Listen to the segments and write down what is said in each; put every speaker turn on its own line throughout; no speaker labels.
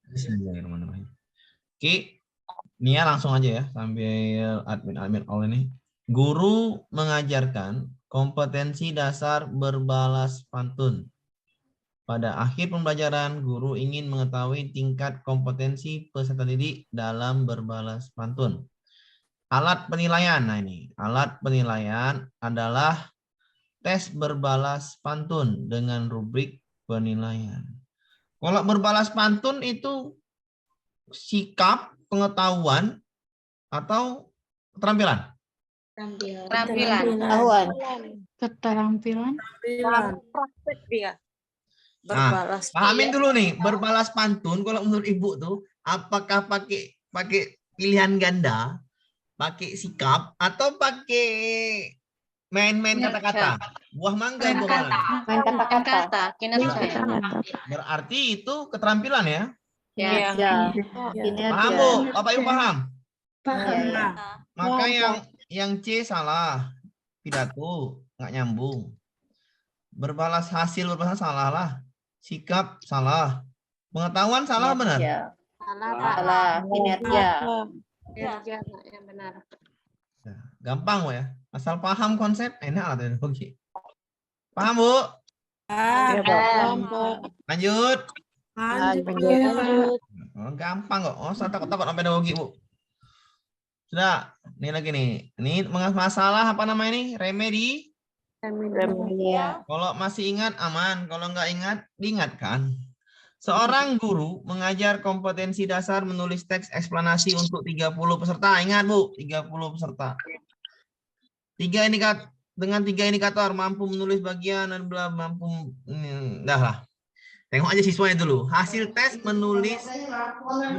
Bismillahirrahmanirrahim. Oke, Nia langsung aja ya sambil admin all ini. Guru mengajarkan kompetensi dasar berbalas pantun. Pada akhir pembelajaran, guru ingin mengetahui tingkat kompetensi peserta didik dalam berbalas pantun. Alat penilaian. Nah ini, alat penilaian adalah tes berbalas pantun dengan rubrik penilaian. Kalau berbalas pantun itu sikap, pengetahuan, atau keterampilan?
Keterampilan.
Praktek dia.
Nah,
Berbalas.
pahamin dulu nih, berbalas pantun kalau menurut Ibu tuh apakah pakai pilihan ganda, pakai sikap, atau pakai main-main kata-kata? Buah mangga, buah mangga.
Main kata-kata. Kinerja.
Berarti itu keterampilan ya?
Ya.
Paham Bu? Bapak Ibu paham?
Paham.
Maka yang C salah, pidato nggak nyambung. Berbalas hasil berbalas salah lah. Sikap salah. Pengetahuan salah benar?
Salah. Kinerja.
Kinerja yang benar.
Nah, gampang Bu ya. Asal paham konsep enak lah teknologi. Paham Bu? Lanjut. Oh, gampang kok. Oh, saya takut-takut sama pedagogi Bu. Sudah. Ini lagi nih. Ini masalah apa namanya ini? Remedi. Kalau masih ingat aman, kalau nggak ingat diingatkan. Seorang guru mengajar kompetensi dasar menulis teks eksplanasi untuk 30 peserta. Ingat Bu, 30 peserta. Dengan 3 indikator mampu menulis bagian dan bla mampu dah lah. Tengok aja siswanya dulu. Hasil tes menulis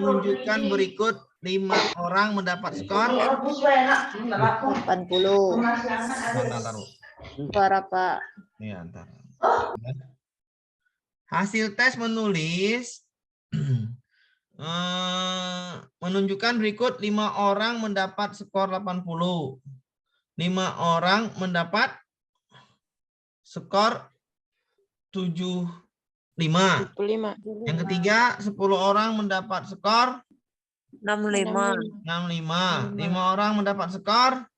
menunjukkan berikut 5 orang mendapat skor
80.
Bentar, Bu.
Suara Pak.
Iya, ntar. Hasil tes menulis menunjukkan berikut 5 orang mendapat skor 80. 5 orang mendapat skor 75. Yang ketiga 10 orang mendapat skor
65.
65. 5 orang mendapat skor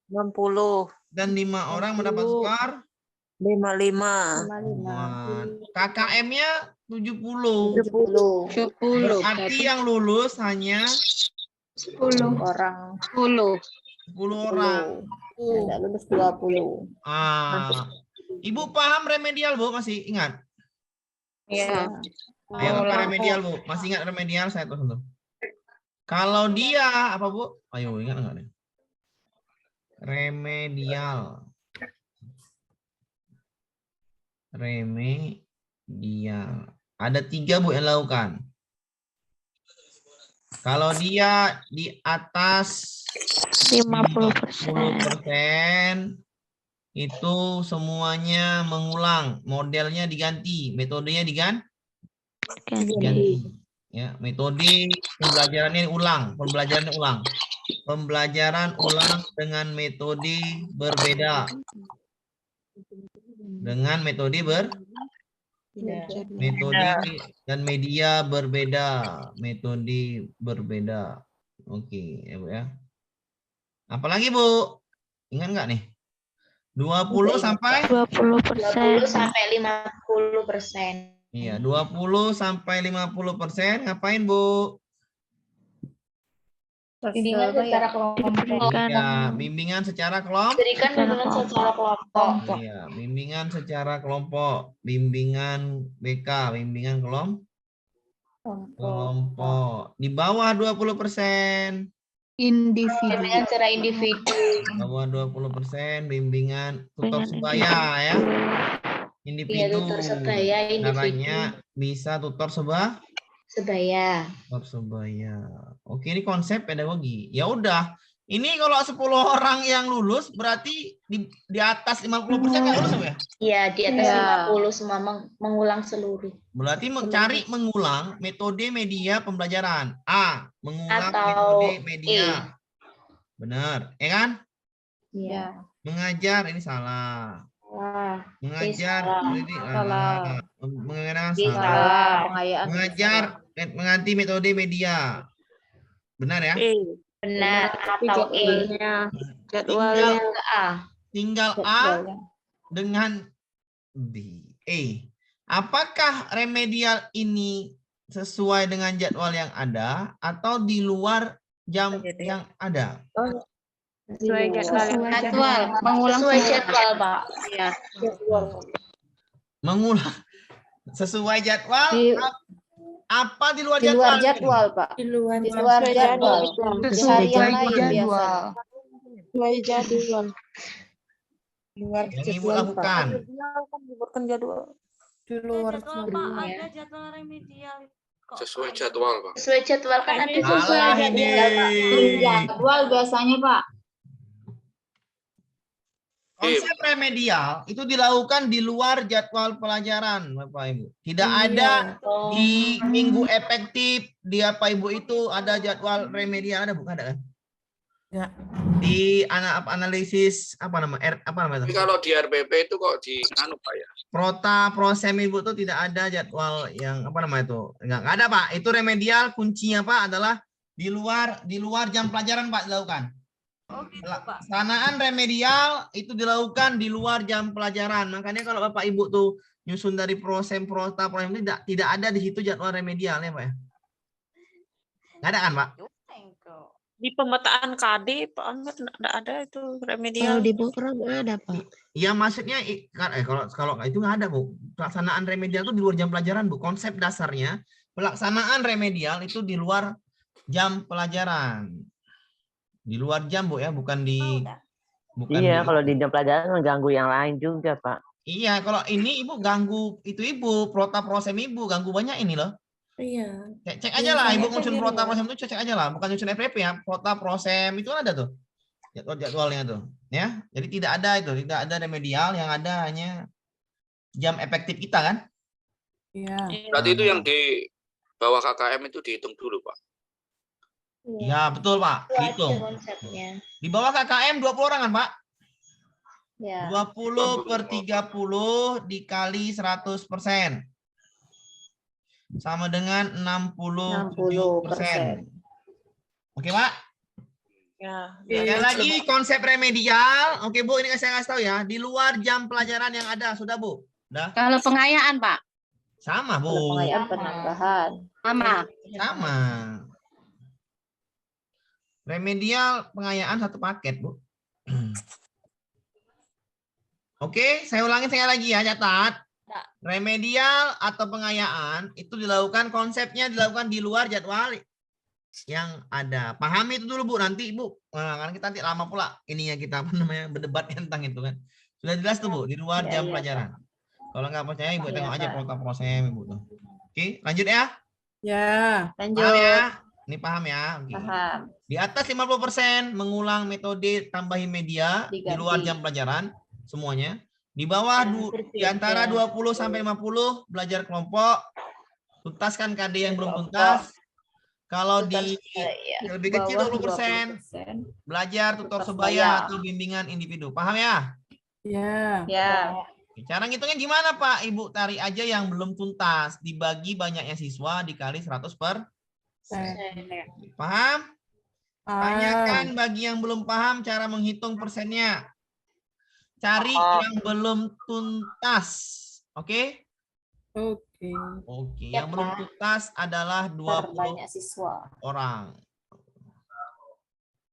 60.
dan 5 orang mendapat skor
55.
KKM-nya 70.
70
Berarti yang lulus hanya
10 orang.
10.
10 orang.
Yang nggak lulus 20.
Ibu paham remedial Bu? Masih ingat?
Iya.
Ayo pakai remedial Bu. Masih ingat remedial? Saya tuh dulu. Kalau dia apa Bu? Ayo ingat enggak nih? Remedial. Ada 3 Bu yang lakukan. Kalau dia di atas 50% itu semuanya mengulang, modelnya diganti, metodenya diganti. Ya, metode pembelajarannya ulang, pembelajaran ulang dengan metode berbeda. Metode dan media berbeda, metode berbeda. Oke, ya Bu ya. Apalagi Bu? Ingat nggak nih? 20 sampai
50%.
Iya, 20 sampai 50%. Ngapain Bu?
Bimbingan secara kelompok.
Ya, bimbingan secara kelompok.
Berikan bimbingan secara kelompok.
Iya, bimbingan secara kelompok. Bimbingan BK, bimbingan kelompok. Di bawah 20%.
Bimbingan secara individu.
Di bawah 20% bimbingan tutor sebaya ya. Individu.
Tutor sebaya,
Caranya bisa tutor sebaya. Tutor sebaya. Oke, ini konsep pedagogi. Ya udah. Ini kalau 10 orang yang lulus berarti di atas 50% nggak lulus ya?
Iya, di atas 50 semua mengulang seluruh.
Berarti mencari mengulang metode media pembelajaran. A, mengulang
Atau
metode media. Benar, ya kan?
Iya.
Mengajar ini salah.
Wah,
Mengajar
salah.
ini salah. Menggunakan
Bisa.
salah.
Pengayaan.
Mengganti metode media. Benar ya?
Benar
Tapi
atau E.
jadwalnya.
Tinggal A dengan B. Apakah remedial ini sesuai dengan jadwal yang ada atau di luar jam yang ada?
Sesuai
Jadwal. Mengulang
Sesuai
semua.
jadwal, Pak.
Ya.
Mengulang sesuai jadwal. Apa di luar
Di
jadwal?
luar jadwal, Pak.
Di luar
Di luar jadwal. Di hari yang lain
jadwal.
biasa.
Yang Ibu lakukan.
Bukan jadwal.
Di luar
jadwal Pak, ada jadwal remedial kok.
Sesuai jadwal, Pak.
Sesuai jadwal kan ada
Salah ini.
jadwal biasanya, Pak.
Konsep remedial itu dilakukan di luar jadwal pelajaran, Bapak Ibu. Tidak ada di minggu efektif di apa Ibu itu ada jadwal remedial, ada bukan ada kan?
Ya.
Di analisis apa nama
Tapi
itu?
kalau di RPP itu kok di anu Pak ya?
Prota prosem Ibu itu tidak ada jadwal yang apa nama itu? Enggak ada, Pak. Itu remedial kuncinya Pak adalah di luar jam pelajaran Pak dilakukan.
Oh gitu Pak.
Pelaksanaan remedial itu dilakukan di luar jam pelajaran. Makanya kalau Bapak Ibu tuh nyusun dari prosem, prota, prosem itu tidak ada di situ jadwal remedial ya Pak ya. Nggak ada kan Pak?
Di pemetaan KD, Pak Ahmad, nggak ada itu remedial.
Kalau di Bukra nggak ada, Pak.
Ya maksudnya kalau itu nggak ada Bu. Pelaksanaan remedial itu di luar jam pelajaran Bu. Konsep dasarnya pelaksanaan remedial itu di luar jam pelajaran. Di luar jam Bu ya, bukan di
Iya, kalau di jam pelajaran mengganggu yang lain juga, Pak.
Iya, kalau ini Ibu ganggu itu Ibu, prota prosem Ibu ganggu banyak ini loh.
Iya.
Cek aja lah Ibu nyusun prota prosem itu cek aja lah, bukan nyusun FPP ya. Prota prosem itu kan ada tuh. Jadwalnya tuh, ya. Jadi tidak ada remedial, yang ada hanya jam efektif kita kan?
Iya.
Berarti itu yang di bawah KKM itu dihitung dulu, Pak.
Ya, betul Pak. Hitung.
Konsepnya.
Di bawah KKM 20 orang kan Pak?
Ya.
20 per 30 dikali 100%. Sama dengan 60%. Oke Pak?
Ya.
Sekali lagi konsep remedial. Oke Bu, ini saya kasih tahu ya. Di luar jam pelajaran yang ada. Sudah Bu? Sudah?
Kalau pengayaan, Pak.
Sama Bu.
Pengayaan penambahan.
Sama. Remedial pengayaan satu paket Bu. Oke, saya ulangin sekali lagi ya, catat. Remedial atau pengayaan itu dilakukan, konsepnya dilakukan di luar jadwal yang ada. Pahami itu dulu Bu, nanti Ibu, karena kita nanti lama pula ininya kita berdebat tentang itu kan. Sudah jelas tuh Bu, di luar jam pelajaran. Kalau nggak percaya Ibu tengok aja prota prosem Ibu tuh. Oke, lanjut ya.
Ya.
Paham ya? Ini paham ya? Oke.
Paham.
Di atas 50% mengulang metode tambahin media di luar jam pelajaran semuanya. Di bawah di antara 20 sampai 50 belajar kelompok, tuntaskan KD yang belum tuntas. Kalau di lebih kecil 20% belajar tutor sebaya atau bimbingan individu. Paham ya?
Ya.
Ya.
Cara ngitungnya gimana Pak? Ibu tarik aja yang belum tuntas, dibagi banyaknya siswa dikali 100%. Paham? Tanyakan bagi yang belum paham cara menghitung persennya. Cari yang belum tuntas. Oke? Oke. Yang belum tuntas adalah 20
siswa.
orang.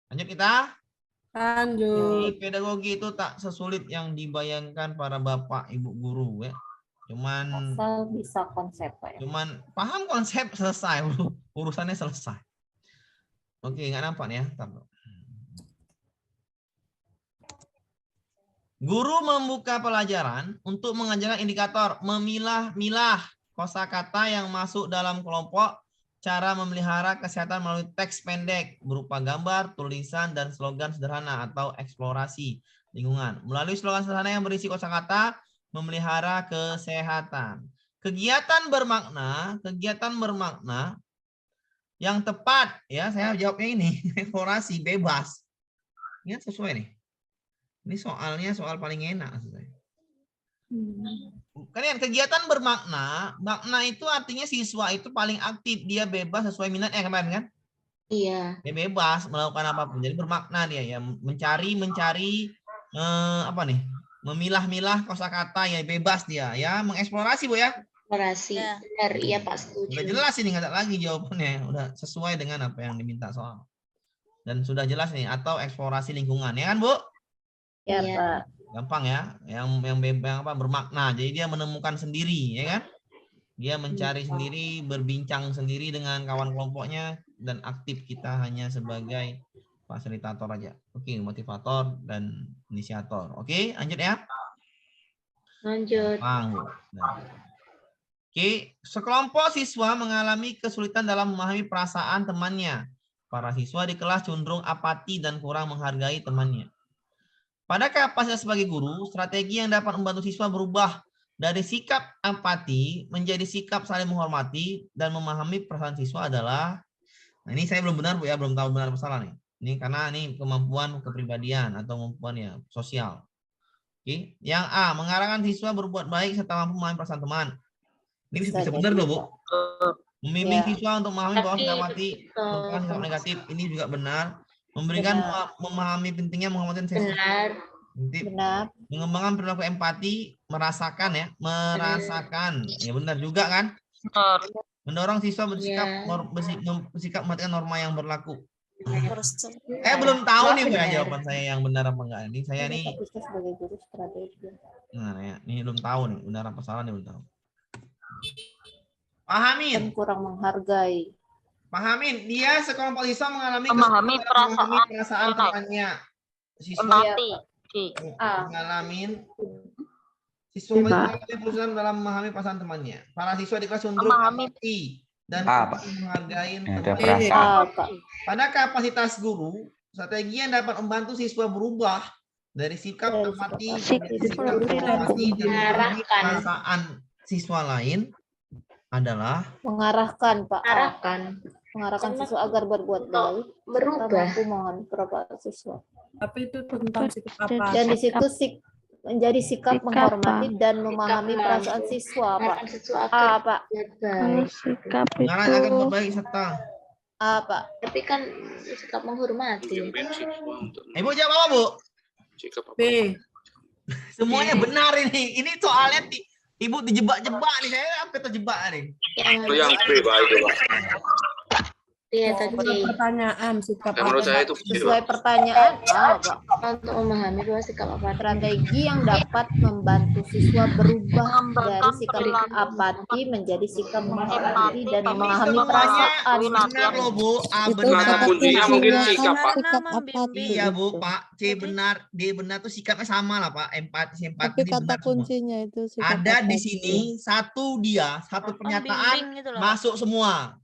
Lanjut kita.
Lanjut.
Pedagogi itu tak sesulit yang dibayangkan para bapak ibu guru ya. Cuman
Asal bisa konsep Pak ya.
Cuman paham konsep selesai, urusannya selesai. Oke, nggak nampak nih ya. Guru membuka pelajaran untuk mengajarkan indikator memilah-milah kosakata yang masuk dalam kelompok, cara memelihara kesehatan melalui teks pendek berupa gambar, tulisan, dan slogan sederhana atau eksplorasi lingkungan. Melalui slogan sederhana yang berisi kosakata, memelihara kesehatan. Kegiatan bermakna yang tepat ya, saya jawabnya ini eksplorasi bebas. Ini sesuai nih. Ini soalnya soal paling enak. Kalian kegiatan bermakna, makna itu artinya siswa itu paling aktif, dia bebas sesuai minat kemarin kan?
Iya.
Dia bebas melakukan apapun. Jadi bermakna dia ya, mencari apa nih? Memilah-milah kosakata ya, bebas dia ya, mengeksplorasi Bu ya.
Eksplorasi.
Ya.
Benar, iya Pak setuju.
Udah jelas ini, nggak ada lagi jawabannya, udah sesuai dengan apa yang diminta soal. Dan sudah jelas nih, atau eksplorasi lingkungan ya kan Bu?
Ya, Pak.
Gampang ya, yang apa bermakna. Jadi dia menemukan sendiri, ya kan? Dia mencari sendiri, berbincang sendiri dengan kawan kelompoknya, dan aktif, kita hanya sebagai fasilitator aja. Oke, motivator dan inisiator. Oke, lanjut ya.
Lanjut.
Oke, sekelompok siswa mengalami kesulitan dalam memahami perasaan temannya. Para siswa di kelas cenderung apati dan kurang menghargai temannya. Pada kapasitas sebagai guru, strategi yang dapat membantu siswa berubah dari sikap empati menjadi sikap saling menghormati dan memahami perasaan siswa adalah, nah ini saya belum benar Bu ya, belum tahu benar masalah nih. Ini karena ini kemampuan kepribadian atau kemampuan ya sosial. Oke, yang A, mengarahkan siswa berbuat baik serta mampu memahami perasaan teman. Ini bisa benar loh Bu. Membimbing siswa untuk memahami bahwa sikap empati merupakan sikap negatif. Ini juga benar. Memberikan memahami pentingnya menghormati siswa. Benar. Mengembangkan perilaku empati, merasakan ya, ya benar juga kan? Mendorong siswa bersikap memperhatikan norma yang berlaku. Belum tahu nih Bu ya jawaban saya yang benar apa enggak. Ini saya nih. Nah ya, ini belum tahu nih benar apa salah nih, belum tahu. Pahamin.
Kurang menghargai.
Pahamin, dia sekelompok siswa
memahami
perasaan temannya. Siswa mengalami siswa mengalami dalam memahami perasaan temannya. Para siswa di kelas cenderung empati dan menghargai perasaan. Pada kapasitas guru, strategi yang dapat membantu siswa berubah dari sikap empati menjadi sikap menghormati dan memahami perasaan siswa lain adalah
mengarahkan siswa agar berbuat baik,
berubah,
mohon perasaan siswa.
Tapi itu tentang sikap apa?
Dan di situ menjadi sikap menghormati dan memahami perasaan siswa, Pak. Pak.
Mengarahkan agar berbaik serta.
Pak.
Tapi kan sikap menghormati.
Ibu jawab apa Bu?
Sikap apa?
B.
Semuanya benar ini. Ini soalnya Ibu dijebak-jebak nih, saya sampai terjebak nih.
Yang B Pak itu Pak.
Iya tadi.
Pertanyaan sikap
Menurut saya itu
sesuai pertanyaan Pak.
Untuk memahami bahwa sikap apa
strategi yang dapat membantu siswa berubah dari sikap apati menjadi sikap menghormati dan memahami perasaan.
Benar loh Bu.
Kata kuncinya mungkin sikap Pak.
Iya Bu, Pak. C benar, D benar tuh sikapnya sama lah Pak. Empati.
Tapi kata kuncinya itu sikap
ada di sini satu pernyataan masuk semua.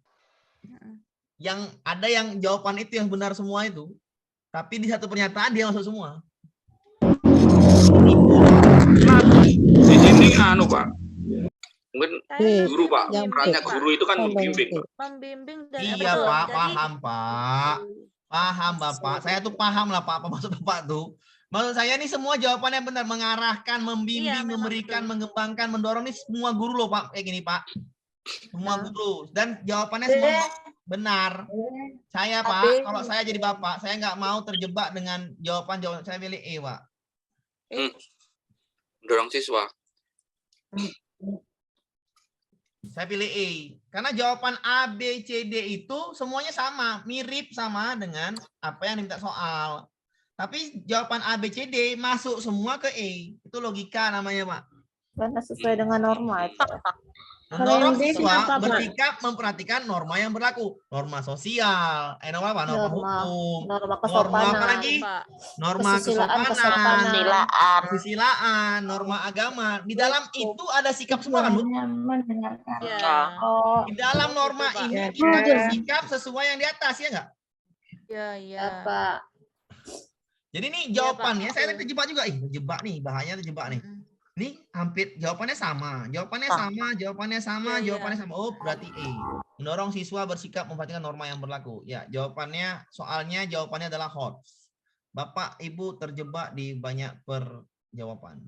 Yang ada yang jawaban itu yang benar semua itu, tapi di satu pernyataan dia masuk semua.
Di sini Pak. Mungkin guru Pak. Perannya guru itu kan membimbing.
Iya Pak, paham Pak. Paham Bapak. Saya tuh paham lah Pak apa maksud Bapak tuh. Maksud saya ini semua jawabannya benar, mengarahkan, membimbing, memberikan, mengembangkan, mendorong, ini semua guru loh Pak, kayak gini Pak. Semua guru dan jawabannya semua benar. Saya Pak, kalau saya jadi Bapak, saya nggak mau terjebak dengan jawaban saya pilih E Pak.
Mendorong siswa.
Saya pilih E karena jawaban A, B, C, D itu semuanya sama, mirip sama dengan apa yang diminta soal. Tapi jawaban A, B, C, D masuk semua ke E. Itu logika namanya Pak.
Karena sesuai dengan norma itu.
Mendorong siswa bersikap memperhatikan norma yang berlaku, norma sosial, norma apa? Norma hukum,
norma kesopanan,
norma apa lagi? Norma kesopanan, kesusilaan, norma agama. Di dalam itu ada sikap semua kan Bu? Di dalam norma ini ada sikap sesuai yang di atas ya nggak?
Iya.
Pak.
Jadi ini jawabannya saya terjebak juga, terjebak nih, bahaya terjebak nih. Ini hampir jawabannya sama. Oh, berarti E. Mendorong siswa bersikap memperhatikan norma yang berlaku. Ya, jawabannya adalah hot. Bapak Ibu terjebak di banyak perjawaban.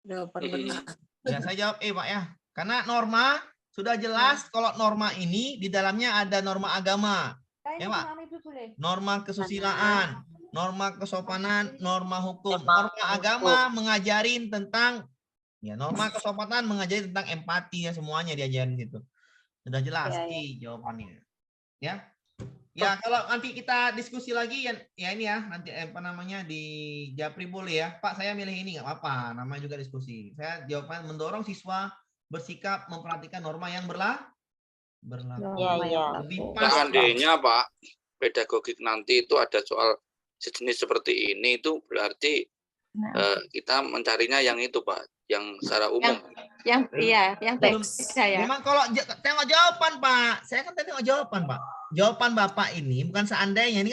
Jawaban benar.
Ya, saya jawab Pak ya. Karena norma sudah jelas kalau norma ini di dalamnya ada norma agama. Ya, Pak. Norma kesusilaan, norma kesopanan, norma hukum. Norma agama mengajarin tentang norma kesopanan mengajarin tentang empati ya, semuanya diajarin gitu. Sudah jelas jawabannya. Ya. Ya, kalau nanti kita diskusi lagi ya ini ya, nanti di Japri boleh ya. Pak, saya milih ini nggak apa-apa, namanya juga diskusi. Saya jawabannya mendorong siswa bersikap memperhatikan norma yang berlaku. Lebih pas.
Seandainya Pak, pedagogik nanti itu ada soal sejenis seperti ini, itu berarti kita mencarinya yang itu Pak, yang secara umum.
Yang teks saya.
Memang kalau tengok jawaban Pak, saya kan tengok jawaban Pak. Jawaban Bapak ini bukan seandainya, ini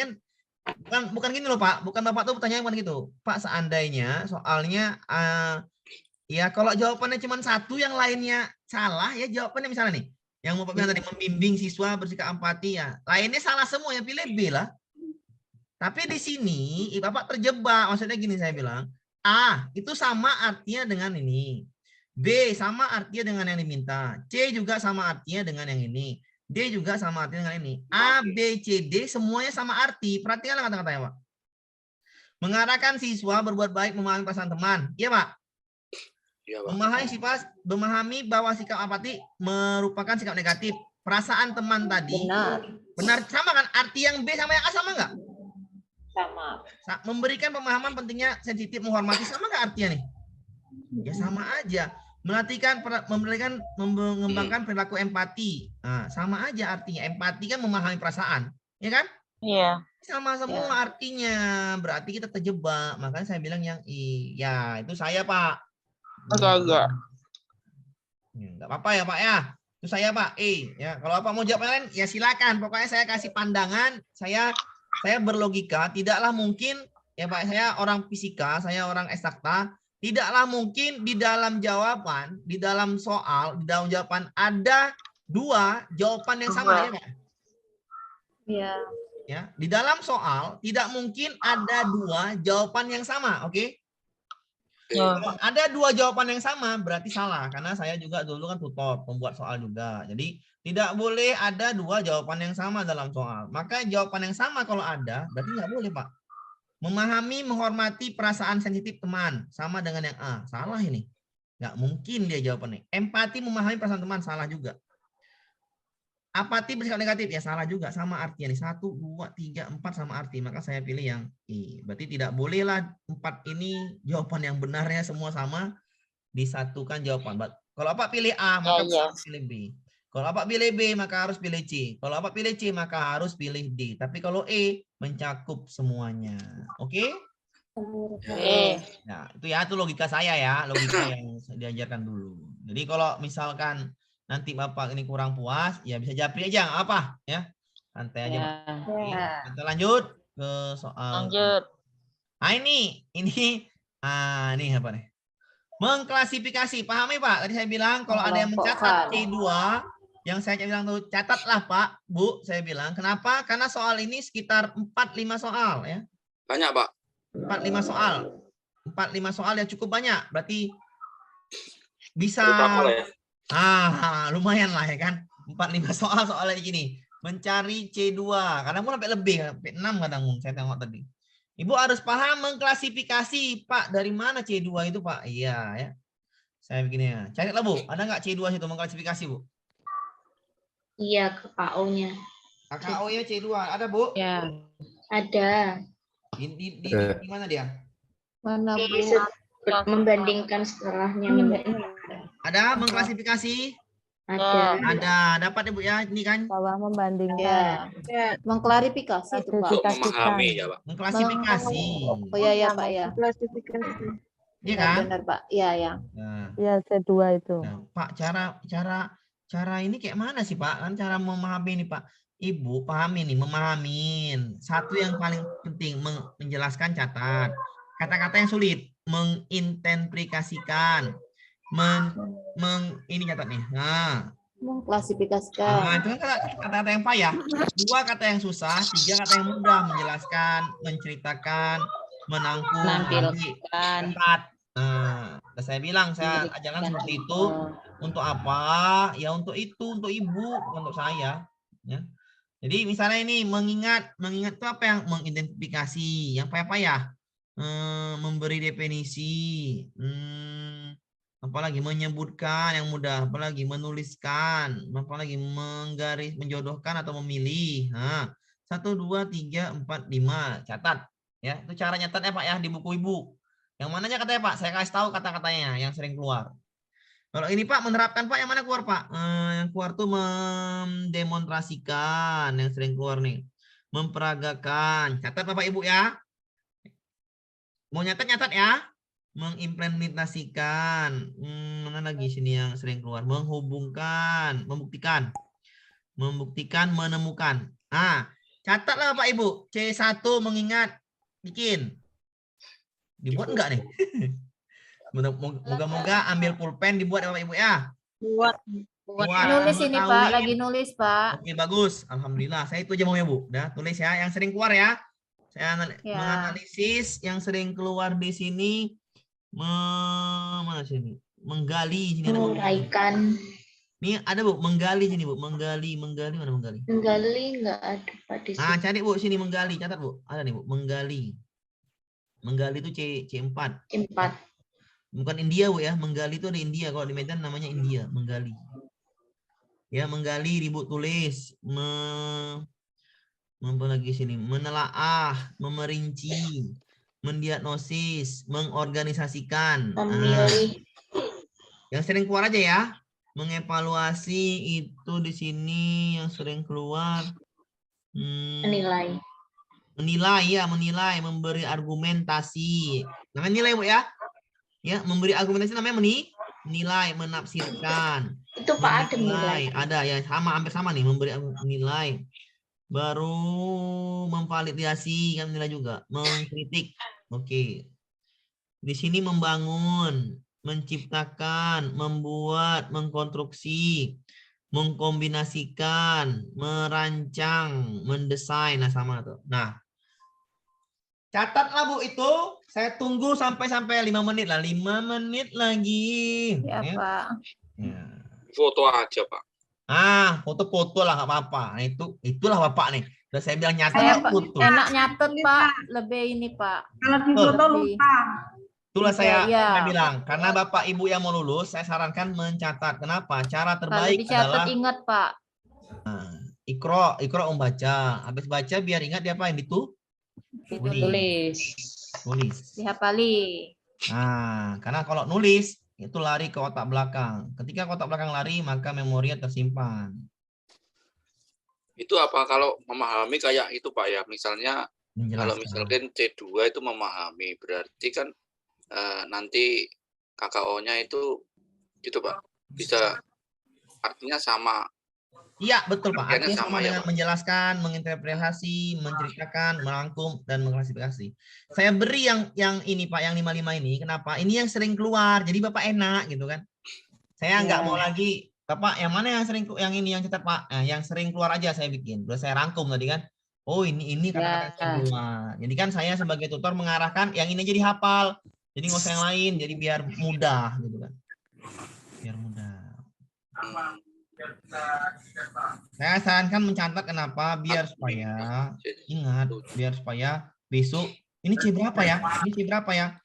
kan bukan gini loh Pak, bukan Bapak tuh pertanyaan bukan gitu. Pak, seandainya soalnya ya kalau jawabannya cuma satu yang lainnya salah ya, jawabannya misalnya nih yang Bapak bilang tadi membimbing siswa bersikap empati ya, lainnya salah semua ya, pilih B lah. Tapi di sini Bapak terjebak, maksudnya gini saya bilang, A itu sama artinya dengan ini, B sama artinya dengan yang diminta, C juga sama artinya dengan yang ini, D juga sama artinya dengan ini. A, B, C, D semuanya sama arti. Perhatikanlah kata-katanya Pak. Mengarahkan siswa berbuat baik, memahami perasaan teman. Iya Pak?
Ya, Pak.
Memahami bahwa sikap apati merupakan sikap negatif. Perasaan teman tadi. Benar. Sama kan? Arti yang B sama yang A sama nggak?
Sama.
Memberikan pemahaman pentingnya sensitif menghormati, sama nggak artinya nih? Ya sama aja. Mengembangkan perilaku empati. Nah, sama aja artinya. Empati kan memahami perasaan, ya kan?
Iya.
Sama semua artinya. Berarti kita terjebak. Makanya saya bilang yang I. Ya, itu saya Pak.
Iya.
Enggak apa-apa ya Pak ya. Itu saya Pak. Ya, kalau Pak mau jawab yang lain ya silakan. Pokoknya saya kasih pandangan. Saya berlogika. Tidaklah mungkin ya Pak. Saya orang fisika. Saya orang eksakta. Tidaklah mungkin di dalam jawaban, di dalam soal, di dalam jawaban ada dua jawaban yang sama ya Pak?
Iya.
Ya, di dalam soal tidak mungkin ada dua jawaban yang sama, oke? Kalau ada dua jawaban yang sama berarti salah, karena saya juga dulu kan tutor, pembuat soal juga. Jadi tidak boleh ada dua jawaban yang sama dalam soal. Maka jawaban yang sama kalau ada berarti nggak boleh Pak. Memahami, menghormati perasaan sensitif teman. Sama dengan yang A. Salah ini. Nggak mungkin dia jawabannya. Empati, memahami perasaan teman. Salah juga. Apati, bersikap negatif. Ya salah juga. Sama artinya nih. 1, 2, 3, 4 sama arti. Maka saya pilih yang I. Berarti tidak bolehlah 4 ini jawaban yang benarnya semua sama. Disatukan jawaban. Kalau Bapak pilih A, maka pilih B. Kalau Bapak pilih B, maka harus pilih C. Kalau Bapak pilih C, maka harus pilih D. Tapi kalau E, mencakup semuanya. Oke? Nah, itu logika saya ya. Logika yang diajarkan dulu. Jadi kalau misalkan nanti Bapak ini kurang puas, ya bisa japri aja. Nggak apa? Ya. Santai aja. Kita lanjut ke soal. Nah, ini apa nih? Mengklasifikasi. Pahami Pak? Tadi saya bilang kalau ada yang mencatat C2, yang saya bilang tuh catatlah Pak, Bu, saya bilang. Kenapa? Karena soal ini sekitar 4-5 soal ya.
Banyak Pak.
4-5 soal. 4-5 soal ya cukup banyak. Berarti bisa lumayan lah ya kan. 4-5 soal soalnya gini. Mencari C2. Kadang pun sampai lebih, sampai 6 kadang saya tengok tadi. Ibu harus paham mengklasifikasi, Pak. Dari mana C2 itu, Pak? Iya ya. Saya begini ya. Carilah Bu, ada nggak C2 situ mengklasifikasi, Bu?
Iya, KKO-nya.
KKO-nya C2. Ada, Bu?
Ya.
Ada.
Di mana dia?
Mana Bu?
Membandingkan setelahnya.
Ada mengklasifikasi? Ada. Dapat ya Bu ya? Ini kan?
Bawah membandingkan.
Ya. Mengklarifikasi itu Pak.
Memahami ya Pak.
Mengklasifikasi.
Oh iya Pak ya.
Klasifikasi.
Iya kan?
Benar Pak. Iya ya.
Ya C2 itu.
Nah, Pak, cara ini kayak mana sih Pak? Kan cara memahami ini Pak. Ibu pahami nih, memahamin. Satu yang paling penting menjelaskan catat. Kata-kata yang sulit, menginterpretasikan. Ini catat nih. Nah,
mengklasifikasikan.
Itu kan kata-kata yang payah. 2 kata yang susah, 3 kata yang mudah. Menjelaskan, menceritakan, menangkum,
menampilkan.
Nah, Udah saya bilang, saya ajarkan seperti itu. Untuk apa? Ya untuk itu, untuk ibu, untuk saya. Ya. Jadi misalnya ini mengingat itu apa yang mengidentifikasi, yang apa ya? Memberi definisi, apalagi menyebutkan yang mudah, apalagi menuliskan, apalagi menggaris, menjodohkan atau memilih. Nah, 1, 2, 3, 4, 5, catat. Ya, itu cara nyatatnya Pak ya di buku ibu. Yang mananya katanya Pak? Saya kasih tahu kata-katanya yang sering keluar. Kalau ini Pak menerapkan Pak, yang mana keluar Pak? Yang keluar tuh mendemonstrasikan, yang sering keluar nih. Memperagakan. Catat Bapak Ibu ya. Mau nyatat ya. Mengimplementasikan. Mana lagi sini yang sering keluar? Menghubungkan, membuktikan. Membuktikan, menemukan. Catatlah Bapak Ibu. C1 mengingat, bikin. Dibuat enggak nih? Moga-moga ambil pulpen dibuat ya Bapak Ibu ya.
Buat.
Nulis ini Pak, lagi nulis Pak.
Oke, bagus. Alhamdulillah. Saya itu aja mau ya Bu. Udah, tulis ya. Yang sering keluar ya. Saya menganalisis yang sering keluar di sini. Mana sini? Menggali.
Menguraikan.
Ini ada Bu, menggali sini Bu. Menggali mana menggali?
Menggali enggak ada Pak di sini.
Cari Bu sini menggali, catat Bu. Ada nih Bu, menggali. Menggali itu C4.
C4.
Bukan India Bu ya, menggali itu ada India. Kalau di Medan namanya India, menggali. Ya, menggali dibu tulis, apa lagi sini? Menelaah, memerinci, mendiagnosis, mengorganisasikan. Yang sering keluar aja ya. Mengevaluasi itu di sini yang sering keluar.
Menilai.
Menilai, memberi argumentasi. Namanya nilai Bu ya. Ya, memberi argumentasi namanya menilai, menafsirkan.
Itu Pak ada nilai.
Ada ya, hampir sama nih, memberi nilai. Baru memvalidasi kan nilai juga, mengkritik. Oke. Di sini membangun, menciptakan, membuat, mengkonstruksi, mengkombinasikan, merancang, mendesain, nah sama tuh. Nah, catatlah Bu itu. Saya tunggu sampai 5 menit lah. 5 menit lagi.
Ya, Pak.
Ya.
Foto aja Pak.
Foto-foto lah nggak apa-apa. Nah, itulah Bapak nih. Udah saya bilang nyatet.
Enak nyatet Pak. Lebih ini Pak.
Kalau di foto lupa.
Itulah saya bilang. Karena Bapak Ibu yang mau lulus, saya sarankan mencatat. Kenapa? Cara terbaik adalah
ingat Pak.
Ikro membaca. Habis baca biar ingat dia apa yang tulis.
Dihafali.
Karena kalau nulis itu lari ke otak belakang. Ketika otak belakang lari, maka memorinya tersimpan.
Itu apa kalau memahami kayak itu Pak ya? Misalnya kalau misalkan C2 itu memahami, berarti kan nanti KKO-nya itu gitu Pak. Bisa artinya sama.
Iya, betul Pak. Artinya sama dengan
Pak.
menjelaskan, menginterpretasi, menceritakan, merangkum, dan mengklasifikasi. Saya beri yang ini Pak, yang 55 ini. Kenapa? Ini yang sering keluar. Jadi Bapak enak gitu kan. Saya nggak mau lagi, Bapak yang mana yang sering, yang ini yang cetak Pak. Yang sering keluar aja saya bikin. Udah saya rangkum tadi kan. Oh ini kata-kata yang keluar. Jadi kan saya sebagai tutor mengarahkan yang ini jadi hafal. Jadi nggak usah yang lain. Jadi biar mudah gitu kan. Biar mudah. Saya sarankan mencatat. Kenapa? Biar supaya ingat, biar supaya besok ini C berapa ya? Ini C berapa ya?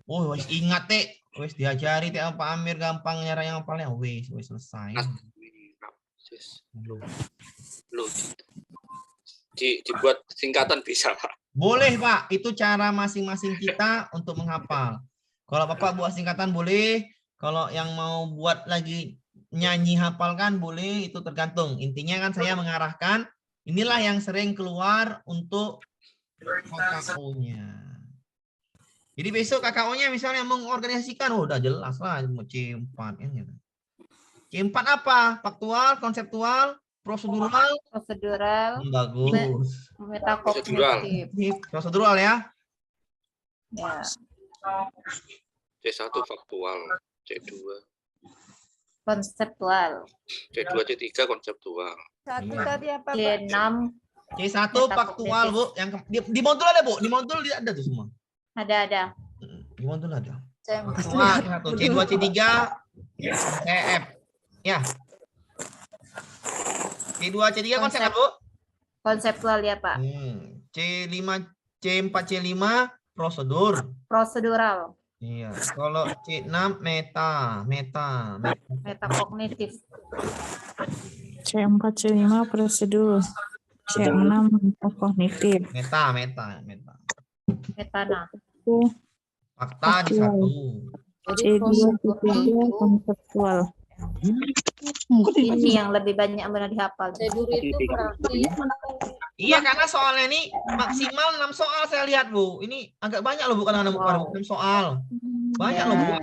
Oh, wis ingat teh, wis diajari teh Pak Amir gampang nyara yang hafalnya. Wis selesai.
Dibuat singkatan bisa Pak.
Boleh Pak, itu cara masing-masing kita untuk menghafal. Kalau Bapak buat singkatan boleh, kalau yang mau buat lagi nyanyi hafalkan boleh, itu tergantung. Intinya kan saya mengarahkan inilah yang sering keluar untuk KKO-nya. Jadi besok KKO-nya misalnya mengorganisasikan, udah jelas lah C4 ini. C4 apa? Faktual, konseptual, prosedural. Bagus.
Metakognitif.
Prosedural ya.
Ya.
C1 faktual, C2
konseptual.
C2, C3 konseptual.
Satu tadi apa Pak?
C6
C1 faktual Bu, yang di modul ada Bu, di modul ada tuh semua.
ada.
Di modul ada. Satu. C2, C3, CF. Ya. C2, C3 konsep kan, Bu?
Konseptual ya, Pak.
C5, C4, C5 prosedur.
Prosedural.
Iya. Kalau C6
Metakognitif.
C4, C5 prosedur. C6 kognitif.
Metana.
Fakta di satu.
C2, C3 konseptual.
Ini yang lebih banyak benar dihafal.
Iya, karena soalnya ini maksimal 6 soal saya lihat, Bu. Ini agak banyak loh, bukan 6 soal. Banyak loh, Bu.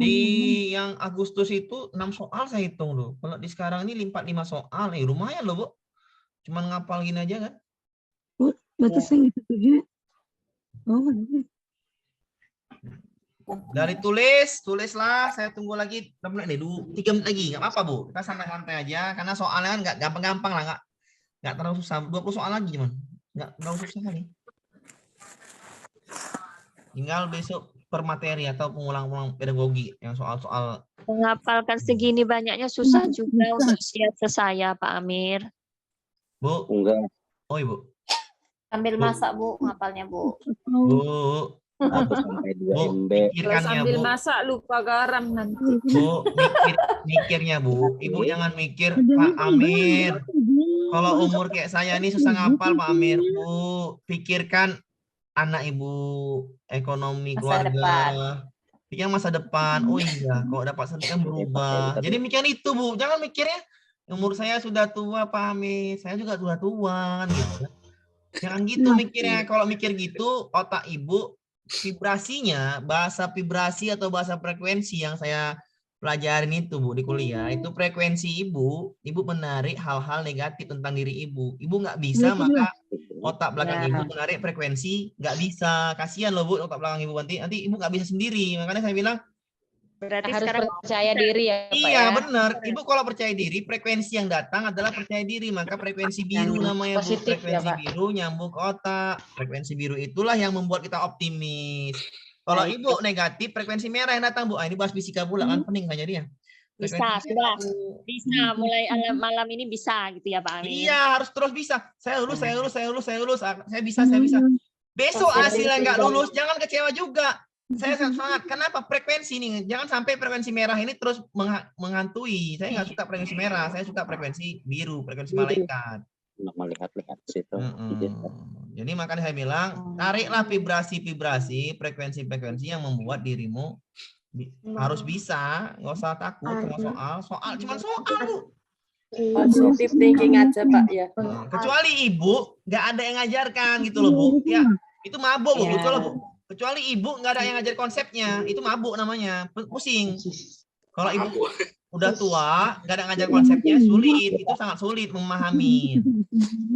Di yang Agustus itu 6 soal saya hitung loh. Kalau di sekarang ini 45 soal. Lumayan loh, Bu. Cuman ngapal gini aja kan.
Batasnya gitu.
Dari tulislah. Saya tunggu lagi 3 menit lagi. Nggak apa-apa, Bu. Kita santai-santai aja. Karena soalnya kan nggak gampang-gampang lah. Nggak terlalu susah. 20 soal lagi cuman. Nggak terlalu susah kali. Tinggal besok per materi atau pengulang-ulang pedagogi yang soal-soal.
Menghafalkan segini banyaknya susah juga untuk saya, Pak Amir.
Bu.
Enggak.
Oh, Ibu.
Sambil masak, Bu, ngapalnya, Bu.
Bu.
1 sampai 2 MB.
Sambil masak lupa garam nanti.
Bu, mikirnya, Bu. Ibu jangan mikir Pak Amir. Kalau umur kayak saya ini susah ngapal, Pak Amir. Bu, pikirkan anak Ibu, ekonomi keluarga. Pikir masa depan. Oh iya, kalau dapat sertifikat berubah. Jadi mikir itu, Bu. Jangan mikirnya umur saya sudah tua, Pak Amir. Saya juga sudah tua kan gitu. Jangan gitu mikirnya. Kalau mikir gitu, otak Ibu vibrasinya, bahasa vibrasi atau bahasa frekuensi yang saya pelajarin itu, Bu, di kuliah, itu frekuensi Ibu menarik hal-hal negatif tentang diri Ibu. Ibu nggak bisa, maka otak belakang Ibu menarik frekuensi, nggak bisa. Kasihan loh, Bu, otak belakang Ibu nanti Ibu nggak bisa sendiri. Makanya saya bilang
berarti harus percaya diri ya, Pak.
Iya, benar. Ibu kalau percaya diri, frekuensi yang datang adalah percaya diri. Maka frekuensi biru namanya, Bu. Frekuensi biru nyambung ke otak. Frekuensi biru itulah yang membuat kita optimis. Kalau Ibu negatif, frekuensi merah yang datang, Bu. Ini bahas fisika pula kan pening kayaknya dia.
Bisa, sudah. Bisa, mulai malam ini bisa gitu ya, Pak Amir.
Iya, harus terus bisa. Saya lulus. Saya bisa. Besok hasilnya nggak lulus, jangan kecewa juga. Saya sangat kenapa frekuensi ini jangan sampai frekuensi merah ini terus menghantui. Saya nggak suka frekuensi merah, saya suka frekuensi biru, frekuensi malaikat.
Melihat-lihat situ.
Jadi makanya saya bilang tariklah vibrasi frekuensi yang membuat dirimu harus bisa, nggak usah takut sama soal cuman soal, Bu.
Positif thinking aja, Pak ya.
Kecuali Ibu nggak ada yang ngajarkan gitu loh, Bu. Ya itu mabuk, Bu, betul loh, Bu. Kecuali Ibu nggak ada yang ngajar konsepnya, itu mabuk namanya, pusing. Kalau Ibu udah tua, nggak ada ngajar konsepnya, sulit, itu sangat sulit memahami.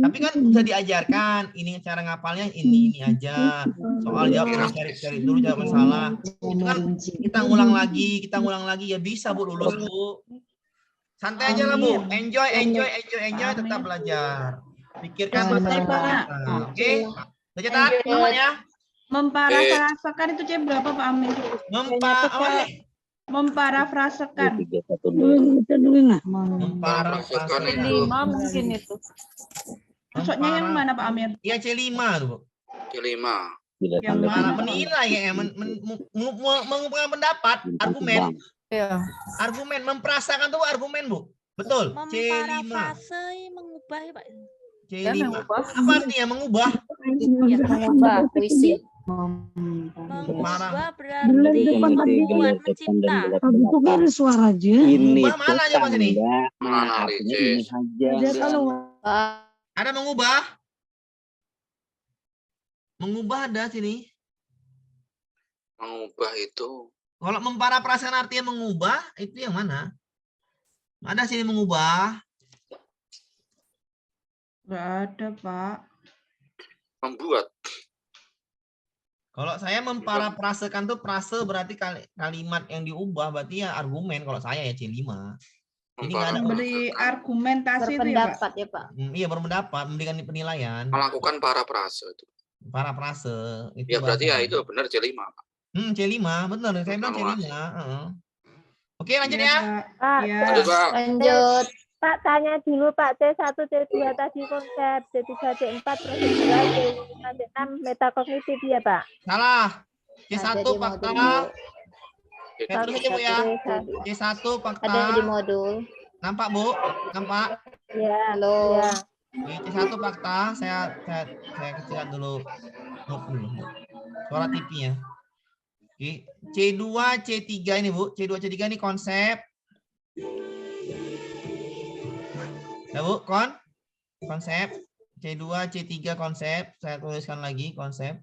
Tapi kan bisa diajarkan, ini cara ngapalnya ini aja. Soal jawab cari dulu jawaban salah. Itu kan kita ngulang lagi ya bisa, Bu, lulus, Bu. Santai aja lah, Bu. Enjoy, tetap belajar. Pikirkan masa depan. Oke. Udah ya.
Memparafrasekan itu C berapa, Pak Amir? Memparafrasekan.
Memparafrasekan itu.
C5 mungkin itu. Maksudnya yang mana, Pak Amir?
Iya, C5 tuh, Bu.
C5.
Yang mana?
Menilai ya, mengungkapkan pendapat, argumen.
Iya.
Argumen, memperasakan tuh argumen, Bu. Betul. C5.
Memparafrase mengubah ya, Pak.
C5. Apa artinya mengubah?
Ya, mengubah puisi.
Mengubah berarti membuat, mencipta.
Suara aja.
Ini
Mengubah mana aja, Mas, ini?
Menganalisis.
Ada mengubah? Mengubah ada sini.
Mengubah itu.
Kalau memparafrasekan artinya mengubah, itu yang mana? Ada sini mengubah.
Nggak ada, Pak.
Membuat.
Kalau saya memparafrasekan tuh prase berarti kalimat yang diubah berarti ya argumen. Kalau saya ya C5. Jadi nggak ada
Beri argumentasi itu ya, Pak?
Berpendapat ya, Pak.
Iya, berpendapat, memberikan penilaian.
Melakukan parafrase itu.
Parafrase. Itu
Ya berarti ya
bahasa.
itu benar C5, Pak.
C5, benar. Saya bilang C5. Oke, lanjut ya.
Pak,
Lanjut.
Pak, tanya dulu Pak, C1, C2 tadi konsep, C3, C4, prosedural, C5, C6, metakognitif ya Pak?
Salah. C1
Ada di
fakta.
modul.
Terus aja Bu ya. C1 fakta.
Ada di modul.
Nampak Bu? Nampak?
Ya.
Halo.
Ya.
Oke, C1 fakta. Saya kecilkan dulu. Suara TV-nya. Oke. C2, C3 ini Bu. C2, C3 ini konsep. Ya Bu, konsep. C2, C3 konsep. Saya tuliskan lagi konsep.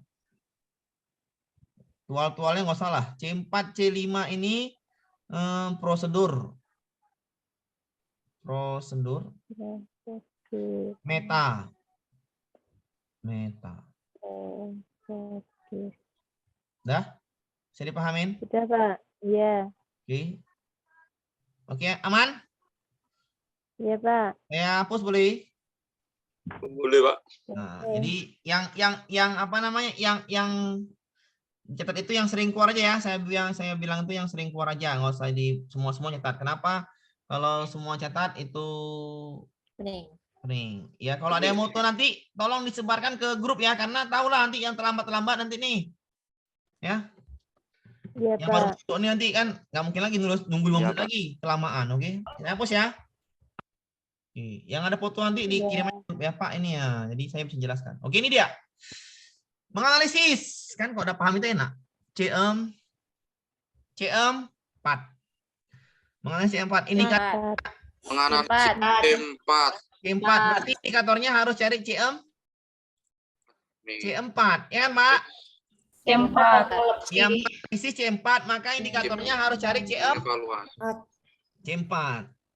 Tual-tualnya nggak salah. C4, C5 ini prosedur. Meta. Dah? Bisa dipahamin?
Sudah Pak. Iya.
Oke, aman?
Iya Pak.
Saya hapus boleh?
Boleh, Pak.
Nah, jadi yang apa namanya? Yang catat itu yang sering keluar aja ya. Saya bilang itu yang sering keluar aja, nggak usah di semua catat. Kenapa? Kalau semua catat itu pening. Ya, kalau ada yang mau nanti tolong disebarkan ke grup ya, karena tahulah nanti yang terlambat nanti nih. Ya.
Iya
Yang baru
Pak.
masuk nih nanti kan nggak mungkin lagi nunggu 5 menit lagi, kelamaan, oke? Saya hapus ya. Oke. Yang ada foto nanti dikirim ya Pak ini ya. Jadi saya bisa jelaskan. Oke, ini dia. Menganalisis. Kan kalau udah paham itu enak. C4. Menganalisis C4. Indikator.
Menganalisis C4.
C4. Berarti indikatornya harus cari C4. Ya kan, Pak?
C4.
Yang isi C4, maka indikatornya harus cari C4.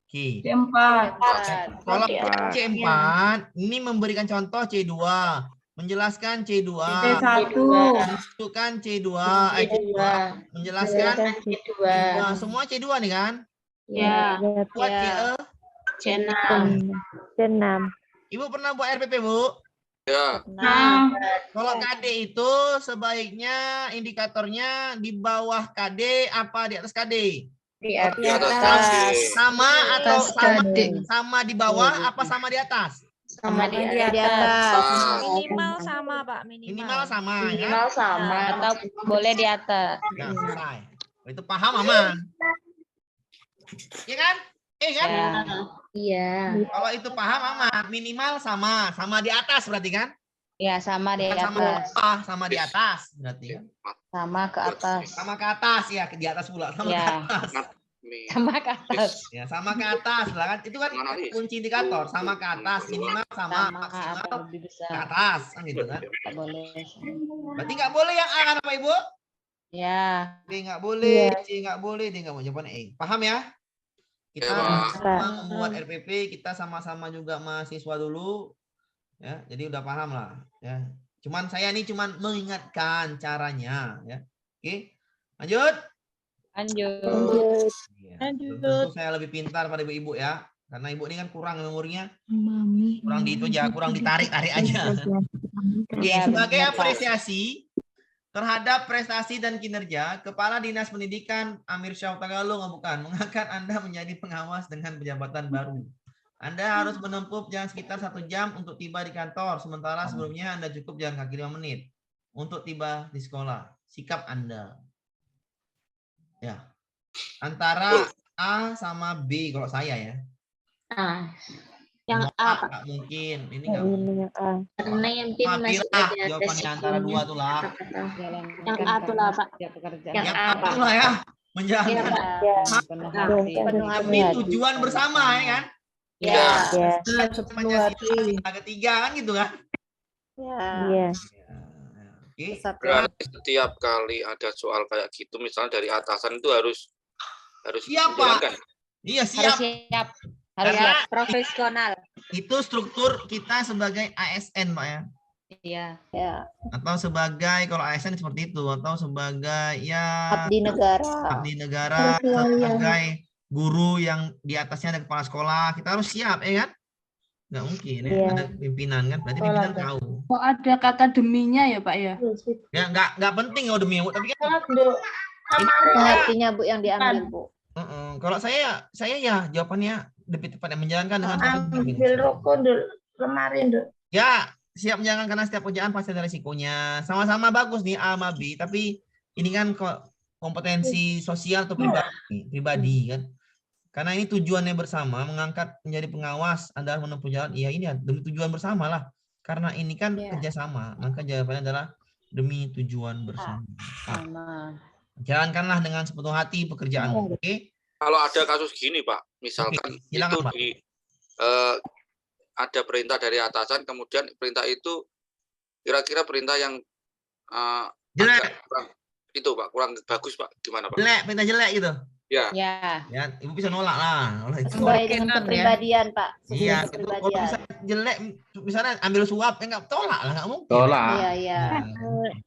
Oke.
C4.
Kalau C4, ini memberikan contoh C2. Menjelaskan C2.
C1.
Menentukan C2. Menjelaskan C2. Semua C2 nih kan?
Ya.
Buat
C6.
C6.
Ibu pernah buat RPP, Bu?
Ya.
Nah.
Kalau KD itu sebaiknya indikatornya di bawah KD apa di atas KD?
Di atas.
Sama atau sama di bawah apa sama di atas?
Sama di atas.
Minimal sama Pak,
Minimal sama ya.
Minimal sama.
Atau boleh di atas.
Ya, selesai. Itu paham aman. Iya kan? Kan?
Iya.
Kalau itu paham aman, minimal sama di atas berarti kan?
Ya, sama di
Bukan
atas.
sama di atas berarti kan?
Sama ke atas.
Sama ke atas ya, di atas pula sama
Ya.
ke atas.
Sama ke atas.
Ya, sama ke atas lah kan. Itu kan kunci indikator, sama ke atas, minimal sama maksimal
atau lebih
ke
besar.
atas kan gitu kan?
Nggak boleh.
Berarti nggak boleh yang A kan apa Ibu?
Ya.
B nggak boleh, C nggak boleh, D nggak mau jawaban E. Paham ya? Kita sama membuat RPP, kita sama-sama juga mahasiswa dulu, ya. Jadi udah paham lah, ya. Cuman saya nih cuman mengingatkan caranya, ya. Oke, lanjut. Tentu saya lebih pintar pada ibu-ibu ya, karena ibu ini kan kurang memorinya, kurang di itu aja, kurang ditarik-tarik aja. Oke, sebagai apresiasi terhadap prestasi dan kinerja, Kepala Dinas Pendidikan Amir Syah Tagalong mengangkat Anda menjadi pengawas dengan pejabatan baru. Anda harus menempuh jalan sekitar 1 jam untuk tiba di kantor, sementara sebelumnya Anda cukup jalan kaki 5 menit untuk tiba di sekolah. Sikap Anda. Ya. Antara A sama B kalau saya ya.
Yang A, Pak.
Nggak mungkin. Ini nggak mungkin.
Karena yang B masih ada
jawabannya antara 2 tuh lah.
Yang A tuh lah, Pak.
Yang A tuh lah ya. Menjalankan. Ini tujuan bersama ya kan?
Ya.
Ketiga kan gitu kan?
Iya.
Berarti setiap kali ada soal kayak gitu, misalnya dari atasan itu harus
siap, Pak. Iya, siap.
Harus
Karena
profesional.
Itu struktur kita sebagai ASN, Pak ya.
Iya.
Atau sebagai kalau ASN seperti itu, atau sebagai ya
Abdi negara.
Sebagai guru yang di atasnya ada kepala sekolah, kita harus siap ya kan? Nggak mungkin ya, ada pimpinan kan, berarti pimpinan tahu.
Oh, ada kata deminya ya, Pak ya?
Ya nggak penting demi Bu, tapi kan
Hatinya Bu yang diambil Bu.
kalau saya ya jawabannya lebih tepat yang menjalankan dengan
Ambil rokok dulu, lemari dulu.
ya siap menjalankan karena setiap pekerjaan pasti ada resikonya. Sama-sama bagus nih A sama B, tapi ini kan kompetensi sosial atau pribadi kan. Karena ini tujuannya bersama, mengangkat menjadi pengawas Anda menempuh jalan. Iya ini demi tujuan bersama lah. Karena ini kan kerjasama, maka jawabannya adalah demi tujuan bersama. Jalankanlah dengan sepenuh hati pekerjaanmu. Oke?
Kalau ada kasus gini Pak, misalkan
silakan,
itu
Pak.
Ada perintah dari atasan, kemudian perintah itu kira-kira perintah yang
jelek.
Itu Pak, kurang bagus Pak, gimana Pak?
Jelek, perintah jelek gitu.
Ya.
Ya, Ibu bisa nolak lah.
Sesuai dengan kepribadian, Pak.
Iya, itu kalau bisa jelek, misalnya ambil suap, ya nggak tolak lah, nggak mungkin.
Tolak.
Iya.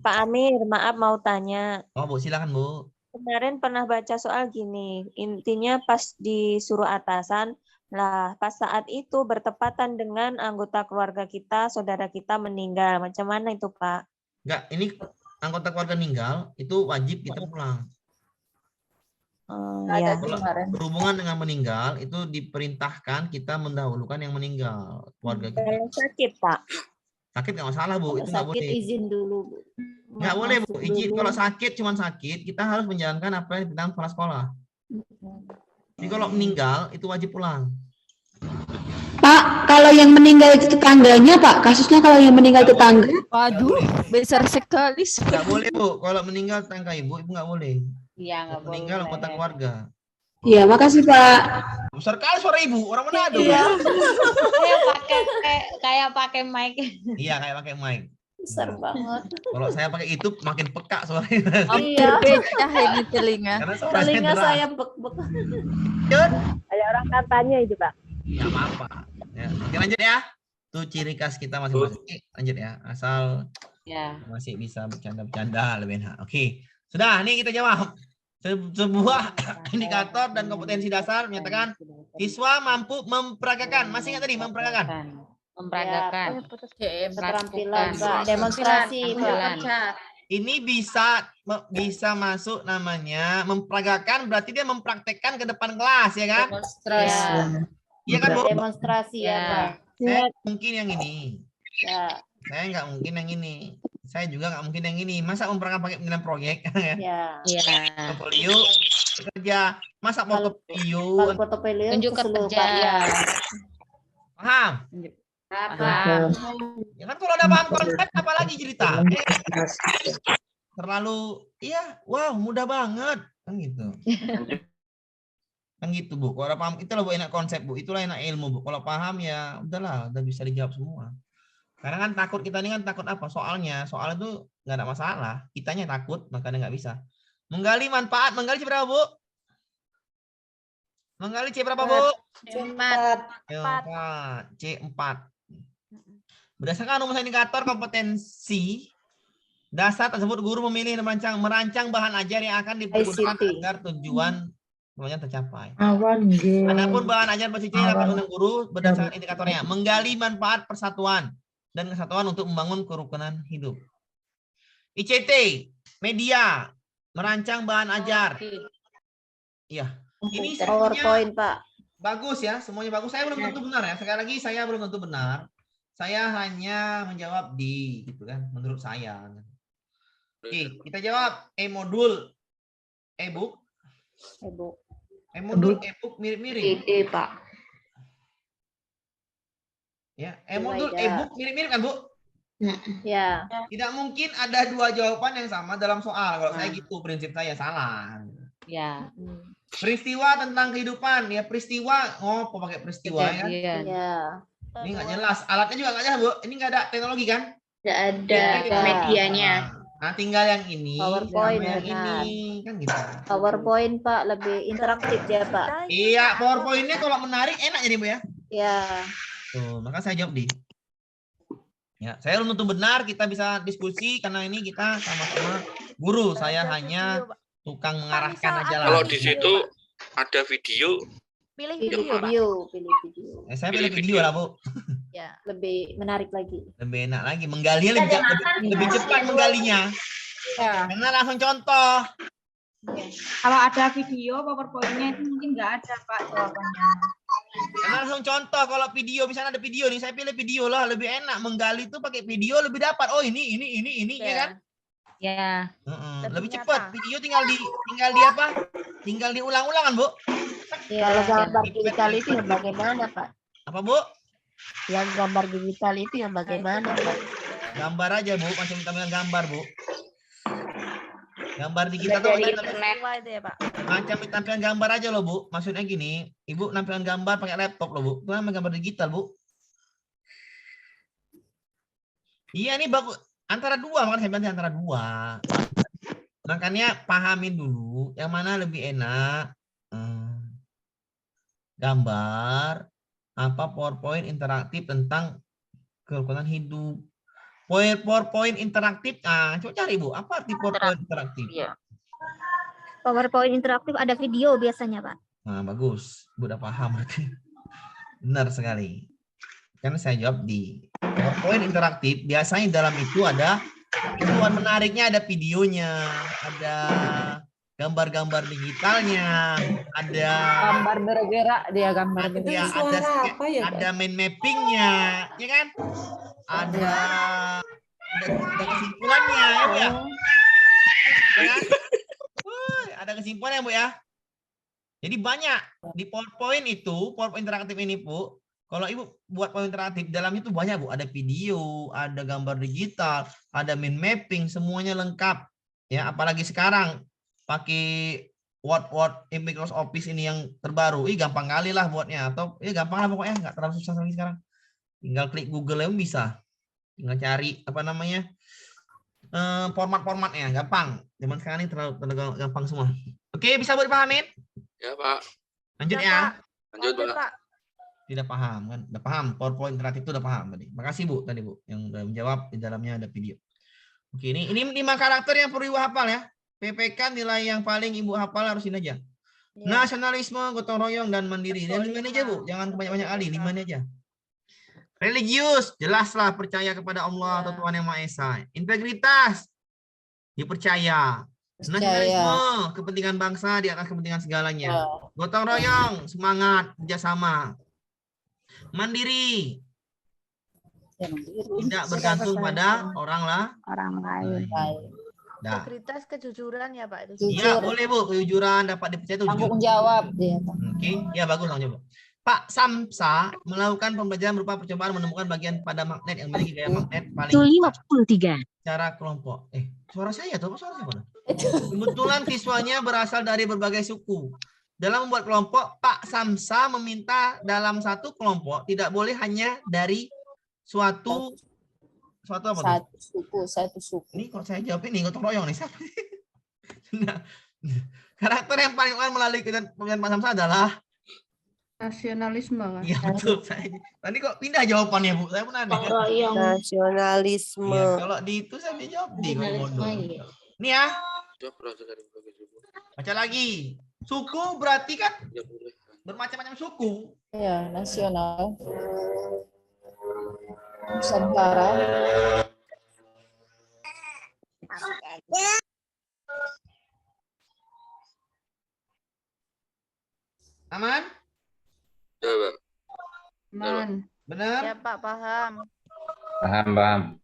Pak Amir, maaf mau tanya.
Oh Bu, silakan Bu.
Kemarin pernah baca soal gini, intinya pas disuruh atasan, lah pas saat itu bertepatan dengan anggota keluarga kita, saudara kita meninggal. Macam mana itu Pak?
Enggak, ini anggota keluarga meninggal, itu wajib kita pulang.
Ya.
Berhubungan dengan meninggal, itu diperintahkan kita mendahulukan yang meninggal. Keluarga kita.
Kalau sakit Pak?
Sakit nggak masalah Bu, itu nggak boleh.
Izin dulu Bu.
Nggak boleh Bu, izin kalau sakit, cuman sakit, kita harus menjalankan apa yang diperintahkan kepala sekolah. Jadi kalau meninggal, itu wajib pulang.
Pak, kalau yang meninggal itu tetangganya, Pak, kasusnya kalau yang meninggal tetangga.
Waduh, besar sekali.
Nggak boleh Bu, kalau meninggal tetangga Ibu nggak boleh.
Iya, nggak boleh.
Meninggal anggota keluarga.
Iya, makasih Pak.
Besar kali suara Ibu, orang Manado.
Iya. Kayak pakai mic.
Iya, kayak pakai mic.
Besar banget.
Kalau saya pakai itu makin peka suaranya.
Hampir pecah ini telinga.
Telinga saya bek-bek.
Ada orang kampanye itu Pak.
Ya apa-apa. Ya, oke, lanjut ya. Itu ciri khas kita masing-masing. Lanjut ya, asal masih bisa bercanda-bercanda lebih enak. Oke, sudah. Nih kita jawab. Sebuah indikator dan kompetensi dasar menyatakan siswa mampu memperagakan. Masih ingat tadi memperagakan?
Memperagakan.
Keterampilan Pak, demonstrasi Pak.
Ini bisa masuk namanya memperagakan, berarti dia mempraktekkan ke depan kelas ya kan?
Demonstrasi.
Iya kan Bu?
Demonstrasi ya Pak.
Saya mungkin yang ini.
Ya.
Saya nggak mungkin yang ini. Saya juga nggak mungkin yang ini. Masa memperagakan pakai penilaian proyek?
Ya.
Portofolio kerja. Masa portofolio?
Portofolio
tunjuk kerja.
Paham?
Paham.
Ya kan kalau udah paham konsep apalagi cerita. Terlalu wow mudah banget kan gitu. Kan gitu Bu. Kalau paham itulah Bu enak konsep Bu. Itulah enak ilmu Bu. Kalau paham ya udahlah, udah bisa dijawab semua. Karena kan takut kita ini kan takut apa? Soal itu nggak ada masalah. Kitanya takut makanya nggak bisa. Menggali manfaat. Menggali berapa Bu? Menggali C berapa Bu? C4. Berdasarkan rumus indikator kompetensi dasar tersebut, guru memilih dan merancang bahan ajar yang akan dipergunakan agar tujuan tercapai. Adapun bahan ajar berisi dapat untuk guru berdasarkan indikatornya menggali manfaat persatuan dan kesatuan untuk membangun kerukunan hidup. ICT, media, merancang bahan ajar. Iya. Ini
PowerPoint Pak.
Bagus ya, semuanya bagus. Saya belum tentu benar ya. Sekali lagi saya belum tentu benar. Saya hanya menjawab gitu kan, menurut saya. Oke, kita jawab e-modul, e-book. E-modul, e-book mirip-mirip.
Pak.
Ya, e-modul, e-book mirip-mirip kan, Bu?
Ya.
Tidak mungkin ada dua jawaban yang sama dalam soal. Kalau saya gitu, prinsip saya salah.
Ya.
Peristiwa tentang kehidupan, ya peristiwa, pakai peristiwa ya kan?
Iya.
Ini nggak jelas, alatnya juga nggak jelas Bu. Ini nggak ada teknologi kan?
Nggak ada medianya.
Nah, tinggal yang ini,
PowerPoint
yang ini kan gitu.
PowerPoint Pak lebih interaktif ya Pak.
Iya, PowerPoint-nya kalau menarik enak jadi Bu ya.
Ya.
Tuh, maka saya jawab Ya, saya belum tentu benar, kita bisa diskusi karena ini kita sama-sama guru. Saya hanya tukang mengarahkan aja lah.
Kalau di situ ada video.
Pilih
video.
Saya pilih video lah Bu.
Ya.
lebih menarik lagi.
Lebih enak lagi. Menggalinya lebih cepat menggalinya.
Ya.
Karena langsung contoh.
Kalau ada video PowerPoint-nya itu mungkin nggak ada Pak jawabannya.
Karena langsung contoh kalau video misalnya ada video nih, saya pilih video lah, lebih enak menggali itu pakai video lebih dapat. Oh ini ya kan?
Ya.
Lebih cepat. Video tinggal di apa? Tinggal diulang-ulang kan, Bu?
Kalau gambar digital itu yang bagaimana, Pak?
Apa, Bu?
Yang gambar digital itu yang bagaimana, Pak?
Gambar aja, Bu. Macam tampilan gambar, Bu. Gambar digital tuh macam tampilan gambar aja loh, Bu. Maksudnya gini, Ibu tampilan gambar pakai laptop loh, Bu. Itu namanya gambar digital, Bu. Iya, ini bagus. Antara dua, makanya saya bilang antara dua. Makanya pahamin dulu yang mana lebih enak. Gambar, apa PowerPoint interaktif tentang kerukunan hidup. PowerPoint interaktif, coba cari Bu, apa arti PowerPoint interaktif?
PowerPoint interaktif ada video biasanya, Pak.
Nah, bagus, Bu udah paham berarti. Benar sekali. Karena saya jawab di PowerPoint interaktif, biasanya dalam itu ada tujuan menariknya, ada videonya, ada gambar-gambar digitalnya, ada
gambar bergerak dia gambar
ya, ada mind mappingnya, ya kan? Ada kesimpulannya, ya Bu ya. Ya kan? Ada kesimpulannya Bu ya. Jadi banyak di PowerPoint itu, PowerPoint interaktif ini Bu. Kalau Ibu buat PowerPoint interaktif, dalam itu banyak Bu. Ada video, ada gambar digital, ada mind mapping, semuanya lengkap. Ya, apalagi sekarang pakai Word Microsoft Office ini yang terbaru. Gampang kali lah buatnya. Atau gampang lah pokoknya, nggak terlalu susah lagi sekarang. Tinggal klik Google yang bisa. Tinggal cari apa namanya format-formatnya, gampang. Zaman sekarang ini terlalu gampang semua. Oke, bisa buat dipahamin?
Ya Pak.
Lanjut ya.
Lanjut Pak.
Tidak paham kan? Udah paham. PowerPoint interaktif itu udah paham tadi. Makasih Bu tadi Bu yang udah menjawab, di dalamnya ada video. Oke, ini 5 karakter yang perlu Ibu hafal ya. PPK nilai yang paling Ibu hafal harus ini aja. Nasionalisme, gotong royong dan mandiri. Dan 5 ini aja Bu, jangan banyak-banyak kali, 5 ini aja. Religius, jelaslah percaya kepada Allah atau Tuhan Yang Maha Esa. Integritas, dipercaya. Nasionalisme, kepentingan bangsa di atas kepentingan segalanya. Gotong royong, semangat, kerjasama. Mandiri, tidak bergantung pada orang lain.
Integritas, kejujuran ya Pak.
Iya boleh Bu, kejujuran dapat dipercaya itu.
Tanggung jawab.
Oke, ya bagus tanggung jawab. Pak Samsa melakukan pembelajaran berupa percobaan menemukan bagian pada magnet yang memiliki gaya magnet paling
53.
Cara kelompok. Suara saya tuh, suara siapa? Kebetulan siswanya berasal dari berbagai suku. Dalam membuat kelompok, Pak Samsa meminta dalam satu kelompok tidak boleh hanya dari suatu apa tuh?
Satu suku.
Ini kalau saya jawab ini gotong royong nih. Nah, karakter yang paling melalui pemilihan Pak Samsa adalah
nasionalisme.
Iya betul. Tadi kok pindah jawabannya Bu? Saya pun aneh.
Nasionalisme.
Ya, kalau di itu saya jawab di bodoh. Ini ya. Baca lagi. Suku berarti kan bermacam-macam suku.
Ya, nasional. Nusantara.
Aman?
Aman.
Benar?
Ya Pak, paham.
Paham.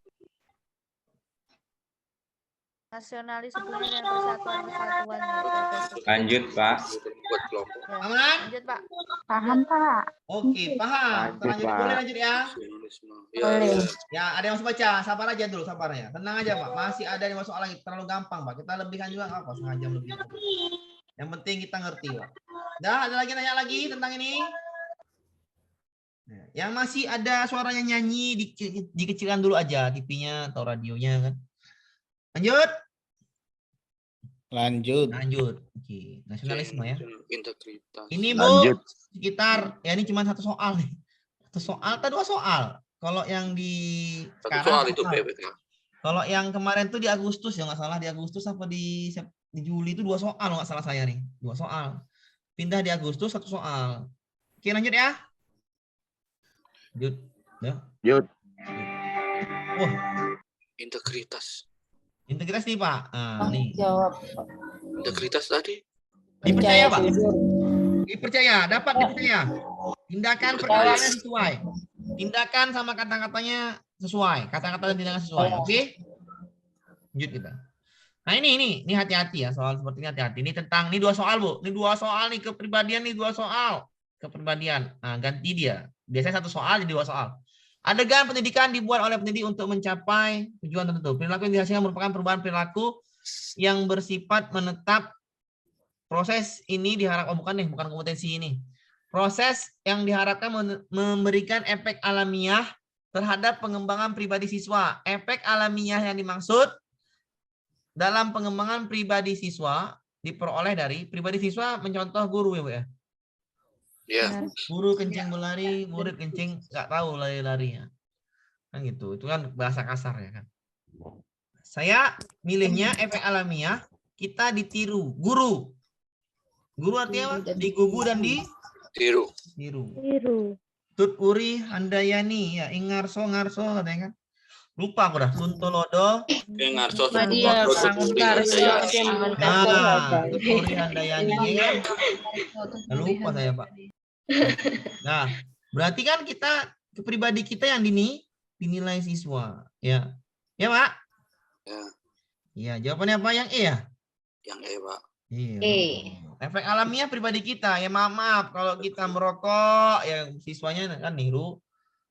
Nasionalisme dan persatuan.
Lanjut Pak.
Aman?
Lanjut Pak.
Paham Pak.
Oke, paham.
Lanjut,
Boleh
Pak.
lanjut ya?
Boleh.
Ya, ada yang masuk baca. Sabar aja dulu, sabar ya. Tenang aja Pak. Masih ada yang masuk lagi. Terlalu gampang Pak. Kita lebihkan juga nggak apa, setengah jam lebih. Yang penting kita ngerti Pak. Dah, ada lagi nanya lagi tentang ini? Yang masih ada suaranya nyanyi, dikecilkan dulu aja TV-nya atau radionya kan. Lanjut. Oke, nasionalisme ya.
Integritas.
Ini Bu, sekitar ya ini cuma satu soal nih. Satu soal atau 2 soal. Kalau yang di
Satu soal itu PPK.
Kalau yang kemarin tuh di Agustus ya nggak salah, di Agustus apa di Juli itu 2 soal nggak salah saya nih. 2 soal. Pindah di Agustus 1 soal. Oke, lanjut ya. Lanjut. Ya.
Yud.
Wah,
Integritas.
integritas nih Pak. Nah, nih.
Jawab.
Integritas tadi.
Dipercaya Pak. Dipercaya, dapat dipercaya. Tindakan perkataannya sesuai. Tindakan sama kata-katanya sesuai. Kata-kata dan tindakan sesuai. Oke? Lanjut kita. Nah ini hati-hati ya, soal seperti ini hati-hati. Ini tentang, ini 2 soal Bu. Ini 2 soal nih, kepribadian nih 2 soal. Kepribadian. Nah, ganti dia. Biasanya 1 soal jadi 2 soal. Adegan pendidikan dibuat oleh pendidik untuk mencapai tujuan tertentu. Perilaku yang dihasilkan merupakan perubahan perilaku yang bersifat menetap. Proses ini diharapkan, bukan kompetensi ini. Proses yang diharapkan memberikan efek alamiah terhadap pengembangan pribadi siswa. Efek alamiah yang dimaksud dalam pengembangan pribadi siswa diperoleh dari pribadi siswa mencontoh guru ya Bu ya.
Ya.
Guru kencing berlari, murid kencing nggak tahu lari-larinya. Kan gitu. Itu kan bahasa kasar ya kan. Saya milihnya efek alamiah, kita ditiru. Guru. Guru artinya apa? Digugu dan ditiru. Tiru. Tut Uri Handayani ya, Ingarso ngarso katanya kan. Lupa aku dah. Tuntolodo.
Ngarso.
Tut Uri Handayani ya kan. Lupa saya Pak. Nah, berarti kan kita pribadi kita yang dinilai siswa, ya. Ya, Pak?
Ya.
Iya, jawabannya apa? Yang E ya?
Yang E, Pak.
Iya. Efek alamiah pribadi kita. Ya maaf kalau kita merokok, ya siswanya kan niru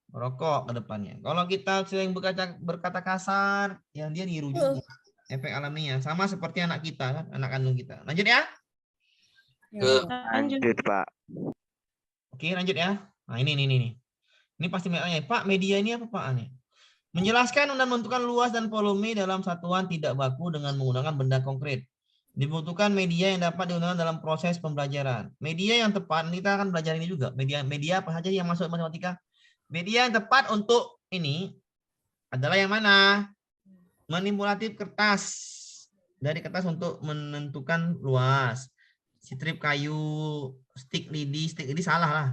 merokok ke depannya. Kalau kita sering berkata kasar, ya dia niru juga. Efek alamiah sama seperti anak kita kan, anak kandung kita. Lanjut ya?
Lanjut, Pak.
Oke, lanjut ya. Nah, ini. Ini pasti tanya, Pak, media ini apa Pak? Menjelaskan dan menentukan luas dan volume dalam satuan tidak baku dengan menggunakan benda konkret. Dibutuhkan media yang dapat digunakan dalam proses pembelajaran. Media yang tepat, kita akan belajar ini juga. Media apa saja yang masuk matematika? Media yang tepat untuk ini adalah yang mana? Manipulatif kertas. Dari kertas untuk menentukan luas. Strip kayu, stick lidi salah lah.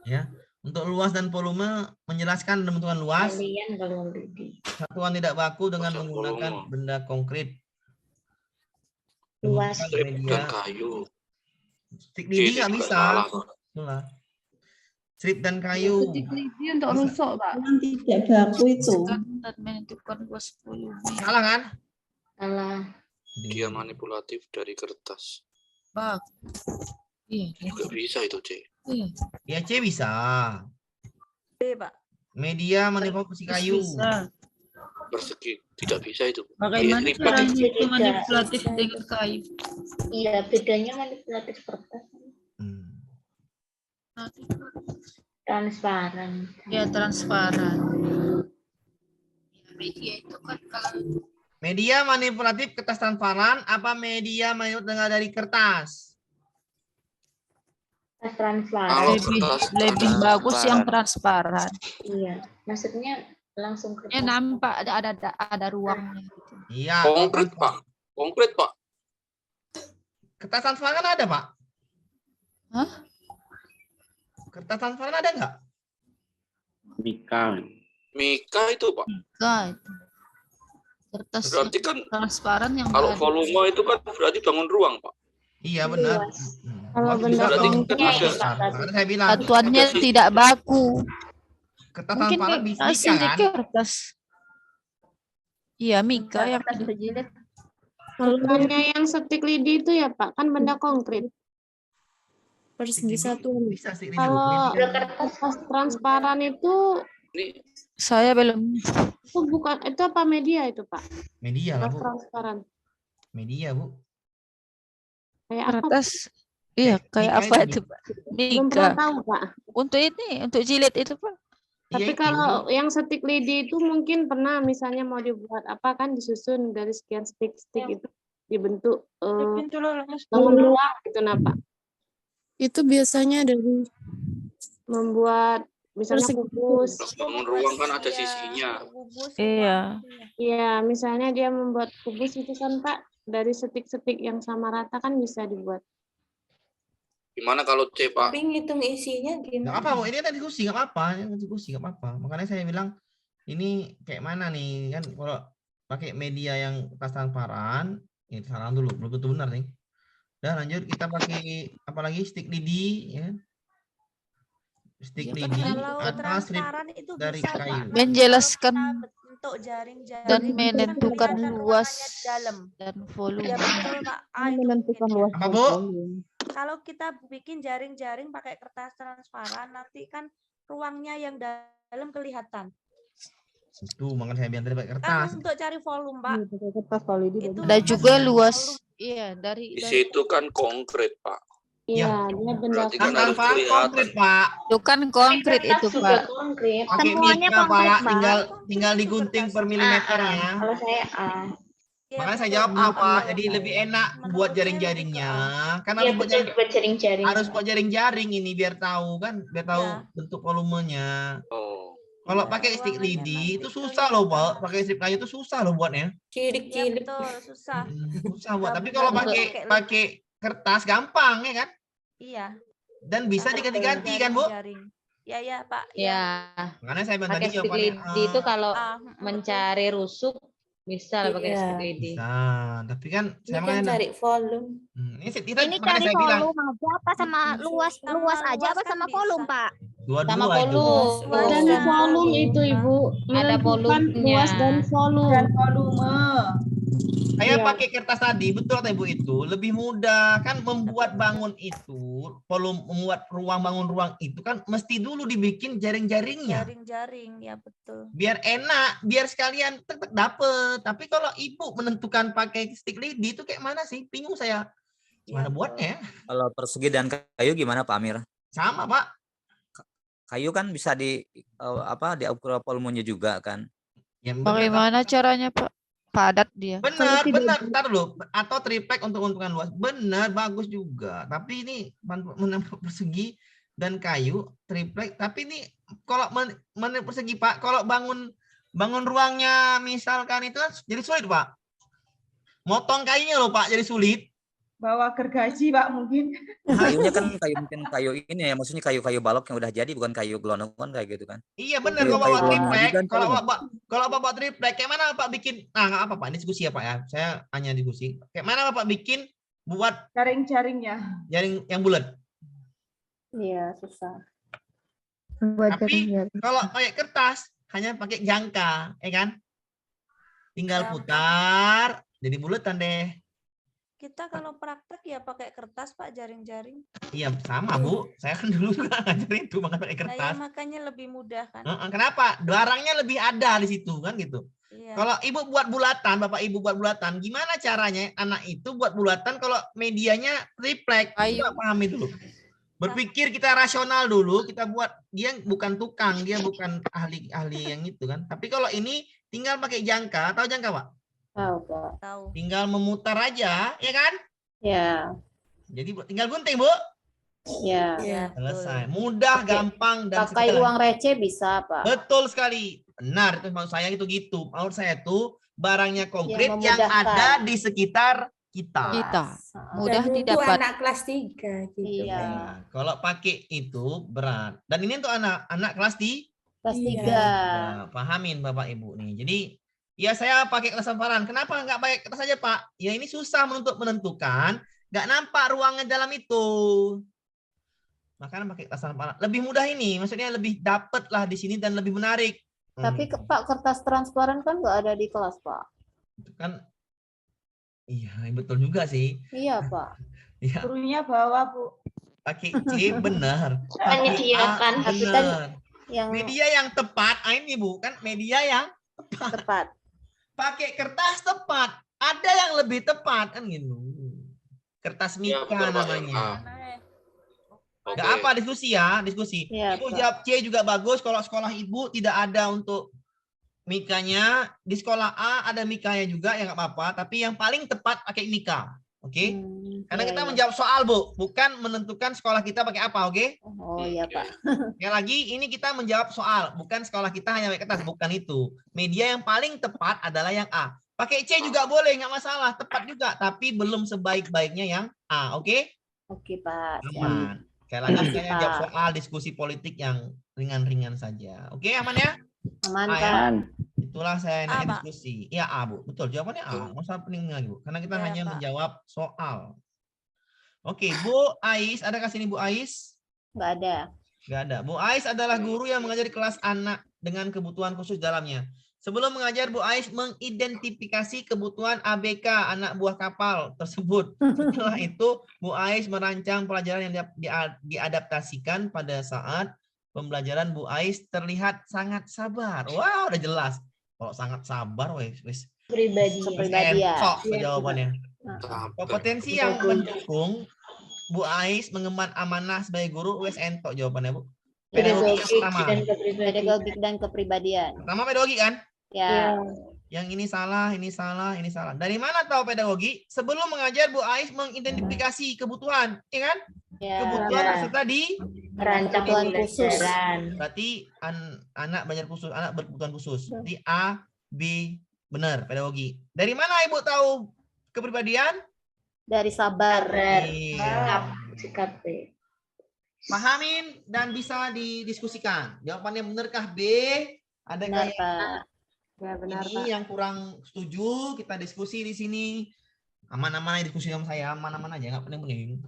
Ya. Untuk luas dan volume menjelaskan dan menentukan luas. Satuan tidak baku dengan menggunakan benda konkret.
Luas
media.
Kayu.
Stick lidi nggak bisa. Itulah. Strip dan kayu.
Stick lidi untuk rusuk, Pak.
Tidak baku itu.
Dan menentukan luas volume.
Salah kan?
Salah.
Dia manipulatif dari kertas.
Bak. Iya.
Juga bisa itu, C.
Iya.
Ya C bisa.
B, Pak.
Media manipulasi kayu.
Bisa.
Persegi tidak bisa itu.
Bagaimana cara itu manipulatif dengan kayu?
Iya, bedanya manipulatif kertas. Transparan.
Ya, transparan. Media itu kan kalau
Media manipulatif kertas transparan apa media manipulatif dengan dari kertas?
Transparan.
Lebih bagus yang transparan.
Iya, maksudnya langsung kertas.
Ya nampak ada ruangnya.
Iya.
Konkret, Pak. Konkret, Pak.
Kertas transparan ada, Pak?
Hah?
Kertas transparan ada nggak?
Mika itu, Pak.
Mika itu. Kertas
berarti kan
transparan yang
kalau volume itu kan berarti bangun ruang, Pak.
Iya benar.
Kalau benda konkret,
saya bilang
satuannya tidak baku.
Kertas
Mungkin
transparan bisa kan?
kertas. Iya, Mika yang
kalau yang stick lidi itu ya Pak, kan benda konkret. Persegi satuan. Kalau kertas transparan itu
saya belum.
Itu bukan, itu apa media itu Pak?
Media lah, Bu.
Transparan.
Media, Bu.
Kayak
kertas. Iya, kayak apa itu, Pak?
Belum pernah tahu, Pak.
Untuk ini, untuk jilid itu, Pak.
Tapi kalau yang stick lidi itu mungkin pernah misalnya mau dibuat apa kan disusun dari sekian stick itu dibentuk bangun ruang gitu nah Pak.
Itu biasanya dari
membuat misalnya kubus.
Bangun ruang kan ada sisinya.
Iya.
Iya, misalnya dia membuat kubus itu kan Pak dari setik-setik yang sama rata kan bisa dibuat.
Gimana kalau C, Pak?
Tapi ngitung isinya
Nggak
gimana?
apa, Bu. Ini kan diskusi, nggak apa-apa. Ini diskusi, nggak apa-apa. Makanya saya bilang, ini kayak mana nih? Kan kalau pakai media yang kertas transparan, ini saran dulu, belum tentu benar nih. Dan lanjut, kita pakai apalagi stick lidi, ya. Stick lidi
Kalau
atau strip
transparan itu
dari
bisa, Pak.
kayu.
Nanti
Menjelaskan
kalau kita bentuk jaring-jaring
dan
itu kan
menentukan
kelihatan
luas
ruangannya di dalam.
dan volume.
Ya betul, Pak. Itu
Menentukan
mungkin ya.
luas
Apa,
dan
Bu?
volume.
Kalau kita bikin jaring-jaring pakai kertas transparan, nanti kan ruangnya yang dalam kelihatan.
Itu makanya saya bilang tadi pakai
Kan
kertas.
untuk cari volume, Pak.
Iya, pakai kertas kalau di
Itu
Ada juga
maksudnya
luas.
volume.
Iya, dari
Di situ kan konkret, Pak.
Iya, dia benda
Berarti kan harus
Transparan
kelihatan.
konkret, Pak.
itu kan konkret itu,
juga
Pak.
konkret.
Pakai
Semuanya
mika,
konkret,
Pak.
Pak.
Tinggal digunting per milimeternya.
Kalau saya A.
Ya,
Makanya saya
betul,
jawab
Pak.
apa?
Betul.
Jadi lebih enak buat
Menurut saya lebih
jaring-jaringnya.
ke
Karena
Iya
harus buat
betul dibuat jaring-jaring.
harus buat jaring-jaring ini biar tahu kan, biar tahu
Ya.
bentuk volumenya.
Oh.
Kalau
Iya,
pakai stick
ruangannya
lidi
nanti
itu susah loh, Pak.
kelihatan.
Pakai strip kayu itu susah loh buatnya.
Ya
Cilik-cilik.
betul, susah.
Susah buat. Tapi
Gabung
kalau
pakai
pakai
lidi.
pakai kertas gampang ya kan?
Iya.
Dan bisa
Pakai
diganti-ganti kan, Bu?
jaring-jaring. Ya, ya, Pak.
Ya,
Makanya saya bilang
pakai
tadi
stick
jawabannya
lidi itu kalau
Ah,
mencari rusuk bisa lah pakai
Iya.
stick lidi.
bisa. Tapi kan
Ini
saya
kan
makanya
cari volume.
ini kita
Ini
makanya
cari
saya bilang
volume aja apa sama luas
Sama
luas aja
luas
apa
kan
sama
bisa.
volume, Pak?
Sama
dua-dua itu.
volume.
Dan volume itu, Ibu.
Ada
Menentukan
volumenya.
luas dan volume.
Dan volume.
Saya
Iya.
pakai kertas tadi, betul kata Ibu itu lebih mudah kan membuat bangun itu, volume membuat ruang bangun ruang itu kan mesti dulu dibikin jaring-jaringnya.
Jaring-jaring, ya betul.
Biar enak, biar sekalian tek dapet. Tapi kalau Ibu menentukan pakai stick lidi itu kayak mana sih? Bingung saya. Gimana buatnya?
Kalau persegi dan kayu gimana Pak Amir?
Sama, Pak.
Kayu kan bisa diukur volumenya juga kan.
Bagaimana caranya, Pak? Padat dia.
Benar, ntar dulu. Atau triplek untuk menentukan luas. Benar, bagus juga. Tapi ini persegi dan kayu, triplek. Tapi ini kalau persegi, Pak, kalau bangun ruangnya misalkan itu kan jadi sulit, Pak. Motong kayunya loh, Pak, jadi sulit.
Bawa gergaji, Pak, mungkin.
Kayunya kan kayu ini ya, maksudnya kayu-kayu balok yang udah jadi, bukan kayu gelondongan kayak gitu kan.
Iya benar,
Kayu
kalau bawa
gelondongan
triplek,
kan
kalau bawa triplek, kayak mana Bapak bikin? Nah, nggak apa-apa, ini diskusi ya Pak ya. Saya hanya diskusi. Kayak mana Bapak bikin buat
jaring-jaringnya?
Jaring yang bulat.
Iya, susah.
Tapi kalau pakai kertas hanya pakai jangka, ya kan? Tinggal putar, jadi bulatan deh.
Kita kalau praktek ya pakai kertas, Pak, jaring-jaring.
Iya sama Bu, saya kan dulu juga ngajarin itu pakai
Nah, ya,
kertas.
makanya lebih mudah kan.
Kenapa? Barangnya lebih ada di situ kan gitu.
Iya.
Kalau Ibu buat bulatan, Bapak Ibu buat bulatan, gimana caranya anak itu buat bulatan kalau medianya triplek? Kita pahami dulu. Berpikir kita rasional dulu, kita buat, dia bukan tukang, dia bukan ahli yang itu kan. Tapi kalau ini tinggal pakai jangka, tahu jangka Pak?
Tahu, Pak.
Tahu.
Tinggal memutar aja, ya kan?
Ya.
Jadi tinggal gunting, Bu.
Ya.
Selesai. Mudah, gampang, dan
Pakai
segala.
uang receh bisa, Pak.
Betul sekali. Benar, itu maksud saya itu gitu. Maksud saya itu barangnya konkret yang
memudahkan.
ada di sekitar kita.
Mudah
Dan untuk
didapat.
anak kelas 3 gitu.
Iya.
Nah, kalau pakai itu berat. Dan ini untuk anak kelas
Kelas 3.
Nah, pahamin Bapak Ibu nih. Jadi ya saya pakai kertas transparan. Kenapa nggak pakai kertas saja Pak? Ya ini susah untuk menentukan. Nggak nampak ruangnya dalam itu. Makanya pakai kertas transparan. Lebih mudah ini. Maksudnya lebih dapet lah di sini dan lebih menarik.
Tapi Pak, kertas transparan kan nggak ada di kelas, Pak.
Itu kan iya betul juga sih.
Iya, Pak.
Ya,
Gurunya bawa, Bu.
pakai C benar. Pakai
Menyediakan.
A
Tapi kan
benar.
yang
Media yang tepat, ini bukan media yang
tepat.
pakai kertas tepat. Ada yang lebih tepat kan gitu. Kertas
Ya,
mika
betul, Pak.
namanya.
Oke.
Nggak apa diskusi ya, diskusi.
Iya,
Ibu
Pak.
jawab C juga bagus. Kalau sekolah Ibu tidak ada untuk mikanya, di sekolah A ada mikanya juga ya nggak apa-apa. Tapi yang paling tepat pakai mika, oke? Karena
iya,
kita
iya.
menjawab soal Bu, bukan menentukan sekolah kita pakai apa, oke?
Oh iya, Pak.
Sekali lagi ini kita menjawab soal, bukan sekolah kita hanya pakai kertas, bukan itu. Media yang paling tepat adalah yang A. Pakai C juga boleh, nggak masalah, tepat juga, tapi belum sebaik-baiknya yang A, oke?
Oke, Pak. Siap.
Aman. Sekali lagi
Makasih,
saya jawab
Pak.
soal diskusi politik yang ringan-ringan saja. Oke, aman ya?
Aman,
A, ya?
Pak.
Itulah saya
A,
naik
Pak.
diskusi. Iya, A, Bu. Betul, jawabannya A. Masa pening lagi, Bu. Karena kita
Ya,
hanya
Pak.
menjawab soal. Oke, Bu Ais, adakah sini Bu Ais?
Nggak ada.
Nggak ada. Bu Ais adalah guru yang mengajar di kelas anak dengan kebutuhan khusus dalamnya. Sebelum mengajar, Bu Ais mengidentifikasi kebutuhan ABK, anak buah kapal tersebut. Setelah itu, Bu Ais merancang pelajaran yang diadaptasikan pada saat pembelajaran. Bu Ais terlihat sangat sabar. Wow, udah jelas. Kalau sangat sabar, wes.
Kepribadian.
Sok
Iya,
jawabannya. Kompetensi yang mendukung Bu Ais mengemban amanah sebagai guru, wes entok jawabannya, Bu. Pedagogi yang pertama.
Pedagogik dan kepribadian.
Pertama pedagogi kan?
Ya.
Yang ini salah, ini salah, ini salah. Dari mana tahu pedagogi? Sebelum mengajar, Bu Ais mengidentifikasi kebutuhan, ya kan?
Ya.
Kebutuhan serta di
Rancang khusus.
Berarti anak belajar khusus, anak berkebutuhan khusus. Di A, B, benar pedagogi. Dari mana Ibu tahu kepribadian?
Dari sabar.
Iya. Pahamin dan bisa didiskusikan. Jawabannya benarkah B? Adakah yang
Ya, benar,
ini
Pak.
yang kurang setuju? Kita diskusi di sini. Aman-aman aja diskusi sama saya, aman-aman aja, nggak pening-pening.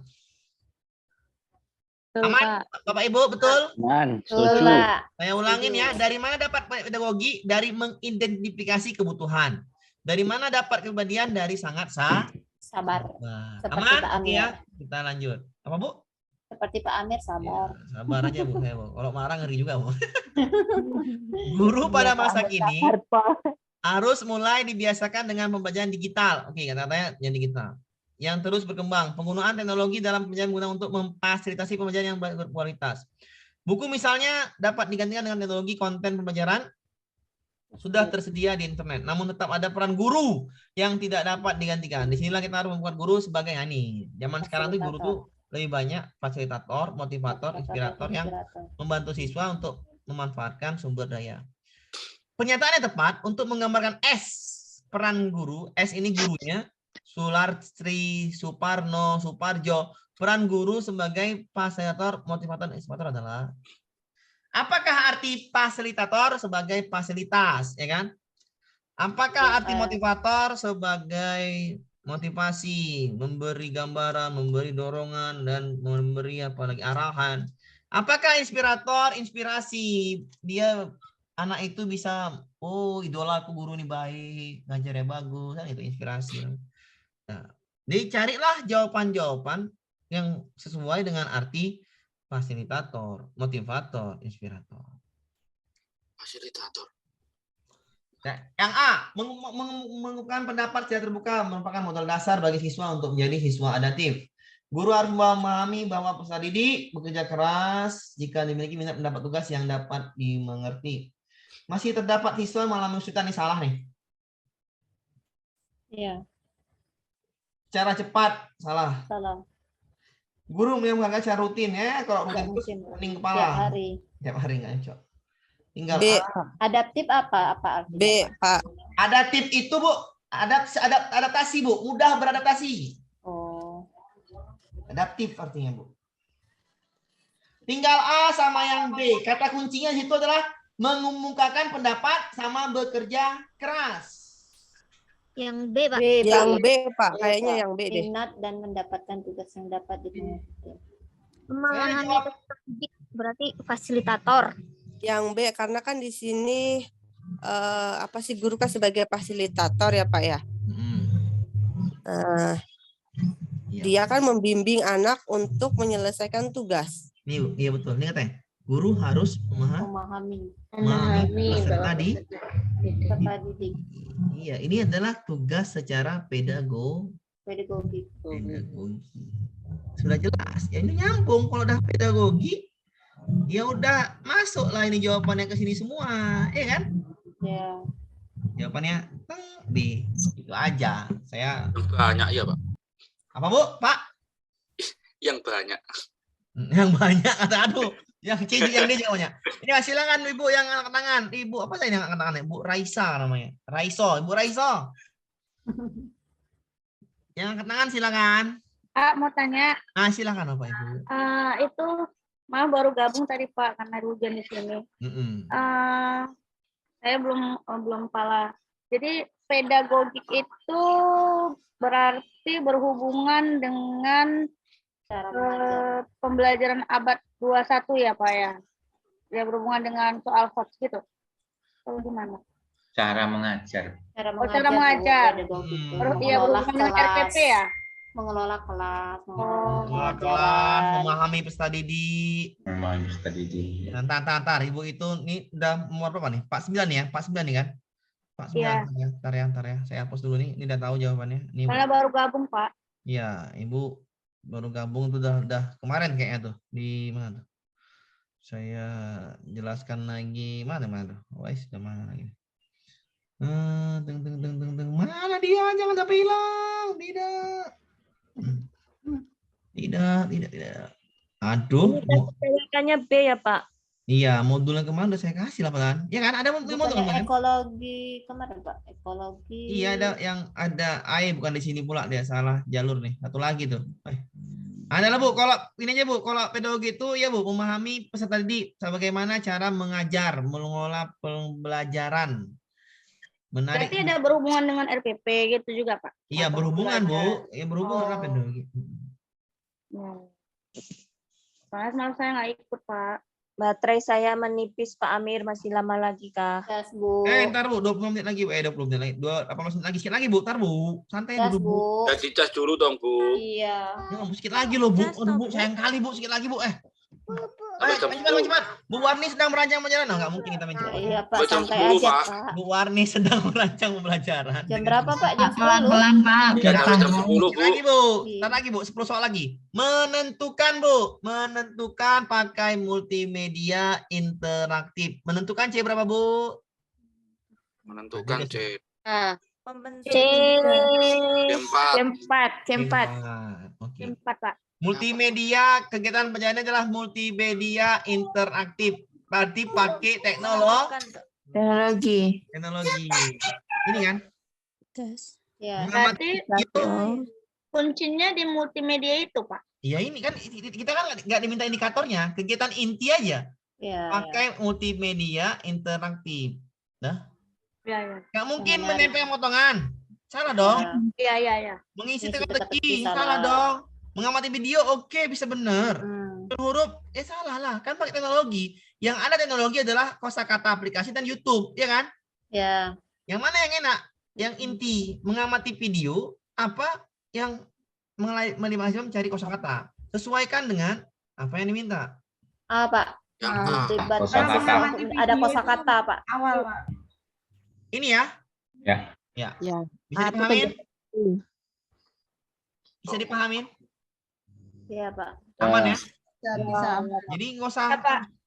Aman, Bapak Ibu, betul?
Aman,
Betul,
setuju.
Pak.
Saya ulangin ya, dari mana dapat pedagogi? Dari mengidentifikasi kebutuhan. Dari mana dapat kepribadian? Dari sangat
sabar. Seperti
Aman?
Pak Amir.
Ya, kita lanjut. Apa, Bu?
Seperti Pak Amir, sabar.
Sabar aja, Bu. Saya, Bu. Kalau marah ngeri juga, Bu. Guru pada masa kini harus mulai dibiasakan dengan pembelajaran digital. Oke, kata-katanya yang digital. Yang terus berkembang. Penggunaan teknologi dalam pembelajaran guna untuk memfasilitasi pembelajaran yang berkualitas. Buku misalnya dapat digantikan dengan teknologi konten pembelajaran sudah tersedia di internet. Namun tetap ada peran guru yang tidak dapat digantikan. Disinilah kita harus membuat guru sebagai ini. Zaman sekarang tuh guru tuh lebih banyak fasilitator, motivator, inspirator yang membantu siswa untuk memanfaatkan sumber daya. Pernyataan yang tepat untuk menggambarkan S, peran guru. S ini gurunya. Sularstri, Suparno, Suparjo. Peran guru sebagai fasilitator, motivator, inspirator adalah apakah arti fasilitator sebagai fasilitas, ya kan? Apakah arti motivator sebagai motivasi, memberi gambaran, memberi dorongan, dan memberi apalagi arahan? Apakah inspirator, inspirasi, dia anak itu bisa, oh idola aku guru ini baik, ngajarnya bagus, kan itu inspirasi. Nah, dicarilah jawaban-jawaban yang sesuai dengan arti fasilitator, motivator, inspirator.
Fasilitator.
Nah, yang A, mengungkapkan pendapat secara terbuka merupakan modal dasar bagi siswa untuk menjadi siswa adaptif. Guru harus memahami bahwa peserta didik bekerja keras jika dimiliki minat mendapat tugas yang dapat dimengerti. Masih terdapat siswa malah mengusulkan ini salah nih.
Iya.
Cara cepat salah.
Salah.
Guru melakukan secara rutin ya, kalau rutin terus pening kepala.
Tiap hari.
Tiap hari nggak cocok. Tinggal
B. Adaptif apa artinya?
B, Pak. Adaptif itu, Bu, adaptasi, Bu, mudah beradaptasi.
Oh.
Adaptif artinya, Bu. Tinggal A sama yang B. Kata kuncinya itu adalah mengemukakan pendapat sama bekerja keras.
Yang B, Pak.
Yang
B, Pak. Kayaknya yang B deh.
Minat dan mendapatkan tugas yang dapat dimengerti.
Memahami berarti fasilitator.
Yang B, karena kan di sini apa sih guru kan sebagai fasilitator ya Pak ya. Dia kan membimbing anak untuk menyelesaikan tugas.
Iya betul. Ini katanya guru harus memahami peserta didik. Iya, ini adalah tugas secara pedagogi. Sudah jelas. Ya ini nyambung kalau udah pedagogi. Ya udah masuk lah ini jawabannya ke sini semua, ya kan?
Ya.
Jawabannya B. Itu aja. Saya
banyak ya, Pak.
Apa, Bu? Pak?
Yang banyak.
Yang banyak kata aduh. Yang C yang D jawabannya. Ini silakan Ibu yang angkat tangan. Ibu apa saya yang angkat tangan? Ibu Raisa namanya. Raiso, Ibu Raiso. Yang angkat tangan silakan.
Mau tanya.
Silakan Bapak Ibu.
Itu maaf baru gabung tadi Pak karena hujan di sini. Saya belum pala. Jadi pedagogik itu berarti berhubungan dengan pembelajaran abad 21 ya Pak ya? Ya berhubungan dengan soal hoax gitu. Atau gimana?
Cara mengajar.
Cara mengajar. Iya berhubungan dengan RPP ya?
Mengelola kelas,
mengelola kelas, memahami peserta didik.
Memahami peserta didik.
Ntar, Ibu itu nih udah nomor berapa nih? Pak 9 ya? Pak 9 nih kan? Pak 9 ya. Ntar ya. Saya hapus dulu nih. Ini udah tahu jawabannya. Nih,
karena baru gabung, Pak.
Iya, Ibu baru gabung tuh udah kemarin kayaknya tuh. Di mana tuh? Saya jelaskan lagi mana tuh? Wais, udah mana lagi? Mana dia? Jangan sampai hilang. Tidak. Aduh.
Kayaknya B ya, Pak.
Iya, modul yang kemarin udah saya kasih lah, Pak. Ya kan, ada modul kemarin.
Ekologi kemarin, Pak. Ekologi.
Iya, ada bukan di sini pula, dia salah jalur nih. Satu lagi tuh. Ada lah, Bu. Kalau ini aja, Bu. Kalau pedagogi itu ya, Bu, memahami peserta didik bagaimana cara mengajar, mengelola pembelajaran. Menarik.
Berarti ada berhubungan dengan RPP gitu juga, Pak?
Iya, berhubungan, Bu. Ya, berhubungan dengan pedagogi.
Soalnya semalam saya nggak ikut, Pak.
Baterai saya menipis, Pak Amir. Masih lama lagi, Kak?
Yes, Bu.
Ntar, Bu. 20 menit lagi. 20 menit lagi. 18 menit lagi. Sedikit lagi, Bu. Ntar, Bu. Santai
yes,
dulu, Bu.
Ya, dicas dulu dong, Bu.
Iya.
Ya, Bu. Sedikit lagi loh, Bu. Aduh, Bu. Sayang kali, Bu. Sedikit lagi, Bu. Cepat. Bu Warni sedang merancang pembelajaran. Nggak mungkin kita main cepat.
Iya, Pak. Santai aja, Pak.
Bu Warni sedang merancang pembelajaran.
Jam berapa, Pak? Jam 10.
Pelan-pelan, Pak.
Lagi, Bu. Ntar lagi, Bu. 10 soal lagi. Menentukan, Bu. Menentukan pakai multimedia interaktif. Menentukan C berapa, Bu?
Menentukan C.
C4, Pak.
Multimedia, kegiatan penjelajahan adalah multimedia interaktif. Berarti pakai teknologi. Ini kan?
Ya.
Berarti kuncinya di multimedia itu, Pak.
Iya, ini kan kita kan nggak diminta indikatornya, kegiatan inti aja.
Ya,
pakai multimedia interaktif. Nah,
ya.
Nggak mungkin menempel potongan. Salah dong.
Iya.
Mengisi teka-teki, salah dong. Mengamati video, oke, bisa benar. Huruf, salah lah. Kan pakai teknologi. Yang ada teknologi adalah kosakata aplikasi dan YouTube, ya kan?
Ya.
Yang mana yang enak? Yang inti, mengamati video, apa yang mencari kosakata. Sesuaikan dengan apa yang diminta.
Pak. Ada kosakata, Pak.
Awal, Pak.
Ini ya? Ya. Bisa dipahamin? Bisa dipahamin?
Iya, Pak.
Aman ya?
Bisa.
Jadi nggak usah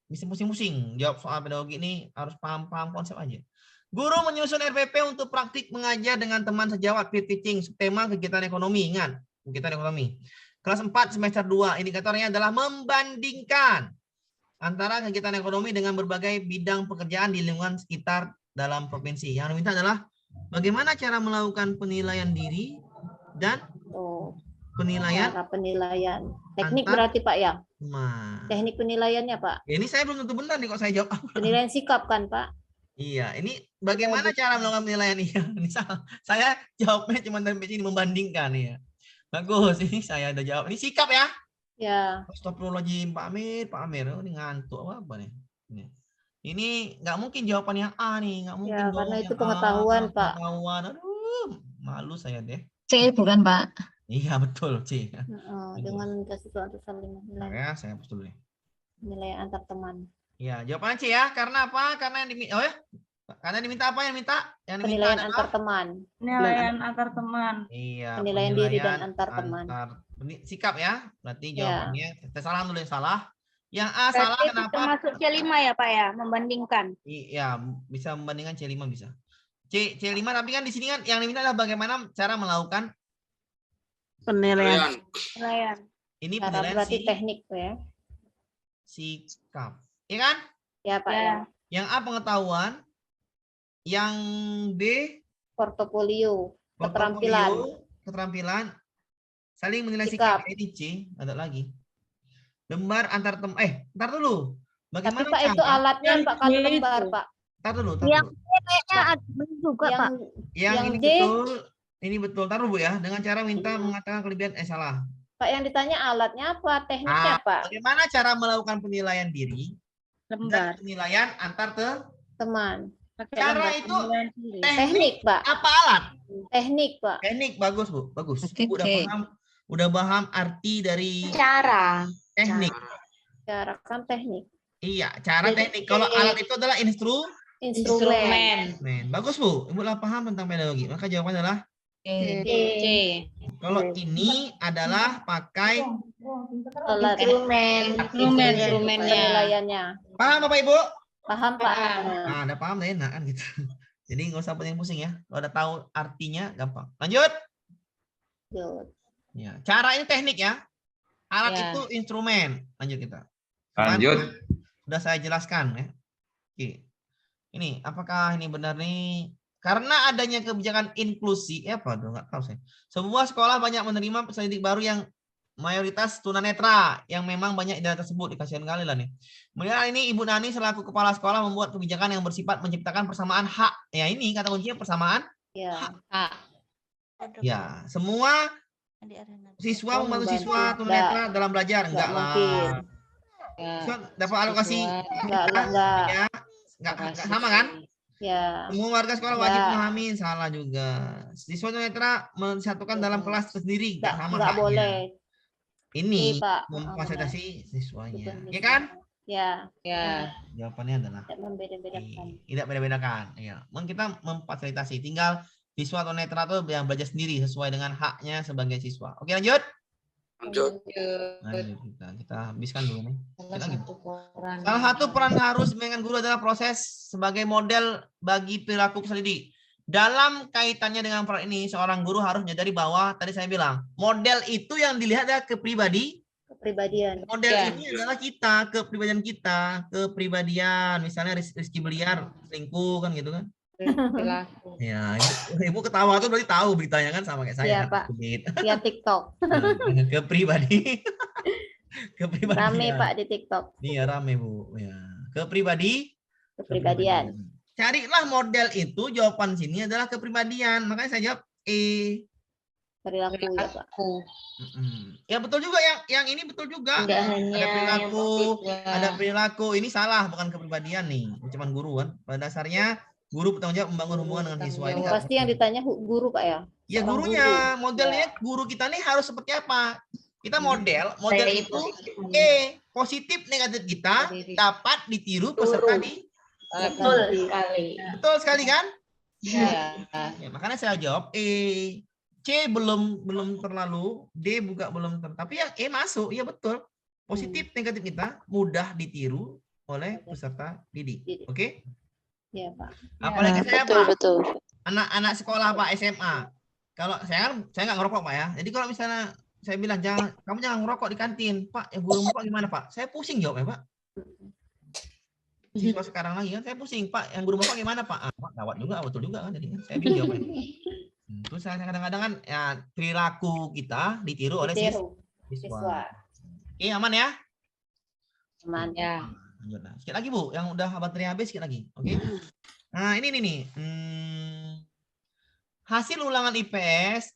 bisa pusing-pusing. Jawab soal pedagogi ini harus paham konsep aja. Guru menyusun RPP untuk praktik mengajar dengan teman sejawat peer teaching. Tema kegiatan ekonomi. Ingat, kegiatan ekonomi. Kelas 4 semester 2. Indikatornya adalah membandingkan antara kegiatan ekonomi dengan berbagai bidang pekerjaan di lingkungan sekitar dalam provinsi. Yang diminta adalah bagaimana cara melakukan penilaian diri dan penilaian.
Teknik berarti, Pak, ya? Teknik penilaiannya, Pak.
Ya, ini saya belum tentu benar nih kok saya jawab.
Penilaian sikap kan, Pak?
Iya, ini bagaimana cara melakukan penilaian? Iya, saya jawabnya cuma dari sini membandingkan ya. Bagus, ini saya udah jawab. Ini sikap ya?
Ya.
Astagfirullahaladzim, Pak Amir. Oh, ini ngantuk apa nih? Ini nggak mungkin jawabannya A nih, nggak mungkin.
Ya, karena itu pengetahuan, Pak.
Pengetahuan, aduh, malu saya deh.
C bukan, Pak?
Iya, betul, C.
Dengan kasih suatu saling nilai.
Ya, saya hapus dulu nih.
Nilai antar teman.
Iya, jawabannya C ya. Karena apa? Karena yang diminta, karena diminta apa yang minta? Yang
penilaian antar teman.
Penilaian antar teman.
Iya.
Penilaian diri dan antar teman.
Sikap ya. Berarti jawabannya saya salah dulu yang salah. Yang A
berarti
salah kenapa?
Termasuk C5 ya, Pak ya, membandingkan.
Iya, bisa membandingkan C5 bisa. C5 tapi kan di sini kan yang diminta adalah bagaimana cara melakukan
penilaian.
Ini
cara
penilaian
berarti teknik ya.
Sikap. Iya kan?
Ya, Pak. Ya.
Yang A pengetahuan, yang B
portofolio, keterampilan.
Saling menilai sikap. Ini C, ada lagi. Lembar antar ntar dulu. Bagaimana
Tapi Pak itu alatnya Pak kalau lembar Pak.
Ntar dulu.
Yang kayaknya ada juga Pak.
Yang ini
D,
betul. Ini betul. Taruh Bu ya. Dengan cara minta mengatakan kelebihan salah.
Pak yang ditanya alatnya apa? Tekniknya Pak.
Bagaimana cara melakukan penilaian diri?
Lembar.
Dan penilaian antar
teman.
Cara itu
teknik Pak.
Apa alat?
Teknik Pak.
Teknik bagus Bu. Bagus. Bu udah paham arti dari
cara.
Teknik.
Cara kan teknik.
Iya, cara teknik. Kalau alat itu adalah instrumen. Bagus Bu. Ibu lah paham tentang pedagogi. Maka jawabannya adalah
C.
Kalau ini adalah pakai
instrumen penilaiannya.
Paham Bapak Ibu?
Paham Pak.
Nah, ada paham deh, enak kan gitu. Jadi nggak usah pusing-pusing ya. Kalau udah tahu artinya gampang. Lanjut. Ya, cara ini teknik ya. Alat itu instrumen. Lanjut kita.
Lanjut.
Sudah saya jelaskan ya. Oke. Ini apakah ini benar nih? Karena adanya kebijakan inklusi, apa tuh nggak tahu saya. Sebuah sekolah banyak menerima peserta didik baru yang mayoritas tunanetra, yang memang banyak daerah tersebut. Dikasihan kali lah nih. Melihat ini Ibu Nani selaku kepala sekolah membuat kebijakan yang bersifat menciptakan persamaan hak. Ya ini kata kuncinya persamaan hak. Ya, semua siswa membantu siswa tunanetra dalam belajar. Enggak lah. Dapat alokasi enggak sama kan?
Ya.
Semua warga sekolah wajib memahami, salah juga. Siswa tunanetra disatukan dalam kelas tersendiri, enggak sama.
Enggak boleh.
Ini memfasilitasi siswanya. Ya kan?
Ya.
Jawabannya adalah tidak beda-bedakan. Ya. Kita memfasilitasi, tinggal siswa tunanetra itu yang belajar sendiri sesuai dengan haknya sebagai siswa. Oke, lanjut.
Lanjut.
Kita habiskan dulu nih. Salah satu peran harus dengan guru adalah proses sebagai model bagi perilaku peserta didik. Dalam kaitannya dengan peran ini, seorang guru harus menyadari bahwa tadi saya bilang, model itu yang dilihat adalah kepribadian. Model ini adalah kita, kepribadian. Misalnya Rizky Beliar selingkuh kan gitu kan. Ya, ibu ketawa tuh berarti tahu beritanya kan sama kayak saya.
Iya, Pak. Ya TikTok.
Kepribadian.
Rame Pak di TikTok.
Iya, rame Bu. Ya. Kepribadian. Carilah model itu, jawaban sini adalah kepribadian. Makanya saya jawab E.
Perilaku ya Pak.
Ya betul juga, yang ini betul juga. Ada perilaku. Ini salah, bukan kepribadian nih. Cuman guru kan. Pada dasarnya guru bertanggung jawab membangun hubungan dengan siswa ini.
Pasti yang ditanya guru Pak ya?
Ya gurunya, modelnya guru kita nih harus seperti apa? Kita model itu positif negatif kita dapat ditiru peserta di. Betul sekali kan? Ya, makanya saya jawab E. C belum terlalu, D juga belum tapi yang E masuk, ya betul. Positif negatif kita mudah ditiru oleh peserta didik. Oke?
Iya, Pak.
Apalagi saya Pak, anak-anak sekolah Pak SMA. Kalau saya nggak ngerokok Pak ya. Jadi kalau misalnya saya bilang kamu jangan ngerokok di kantin, Pak. Ya guru Pak gimana Pak? Saya pusing jawabnya Pak. Siswa sekarang lagi kan saya pusing Pak. Yang guru Bapak gimana Pak? Pak gawat juga, betul juga kan. Jadi kan saya bingung jawabnya. Terus saya kadang-kadang kan ya perilaku kita ditiru oleh siswa. Oke, aman ya?
Aman ya.
Lanjut. Nah, sedikit lagi Bu, yang udah baterai habis sedikit lagi. Oke. Nah, ini nih. Hasil ulangan IPS,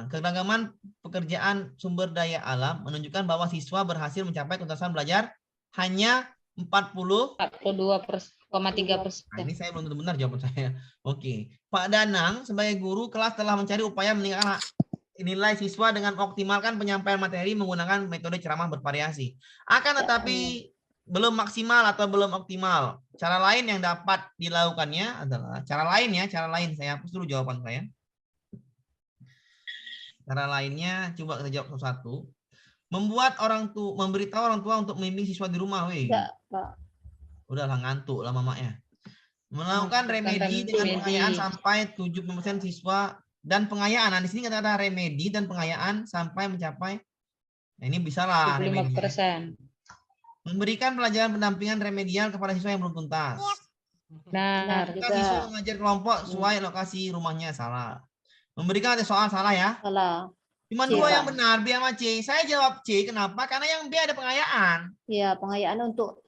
keragaman pekerjaan sumber daya alam menunjukkan bahwa siswa berhasil mencapai tuntasan belajar hanya 42,3%. Nah, ini saya belum benar jawaban saya. Oke. Pak Danang sebagai guru kelas telah mencari upaya meningkatkan nilai siswa dengan mengoptimalkan penyampaian materi menggunakan metode ceramah bervariasi. Akan tetapi belum maksimal atau belum optimal. Cara lain yang dapat dilakukannya adalah cara lain saya hapus dulu jawaban saya. Cara lainnya coba kita jawab satu-satu. Memberitahu orang tua untuk membimbing siswa di rumah,
Enggak, Pak.
Udahlah ngantuk lah mamanya. Melakukan remedi dengan pengayaan sampai 70% siswa dan pengayaan. Nah, di sini kata-kata remedi dan pengayaan sampai mencapai. Nah, ini bisa lah
75%.
Memberikan pelajaran pendampingan remedial kepada siswa yang belum tuntas.
Benar.
Siswa mengajar kelompok sesuai lokasi rumahnya, salah. Memberikan ada soal salah ya?
Salah.
Cuma
C,
dua
Pak.
yang benar, B sama C. Saya jawab C. Kenapa? Karena yang B ada pengayaan.
Iya, pengayaan untuk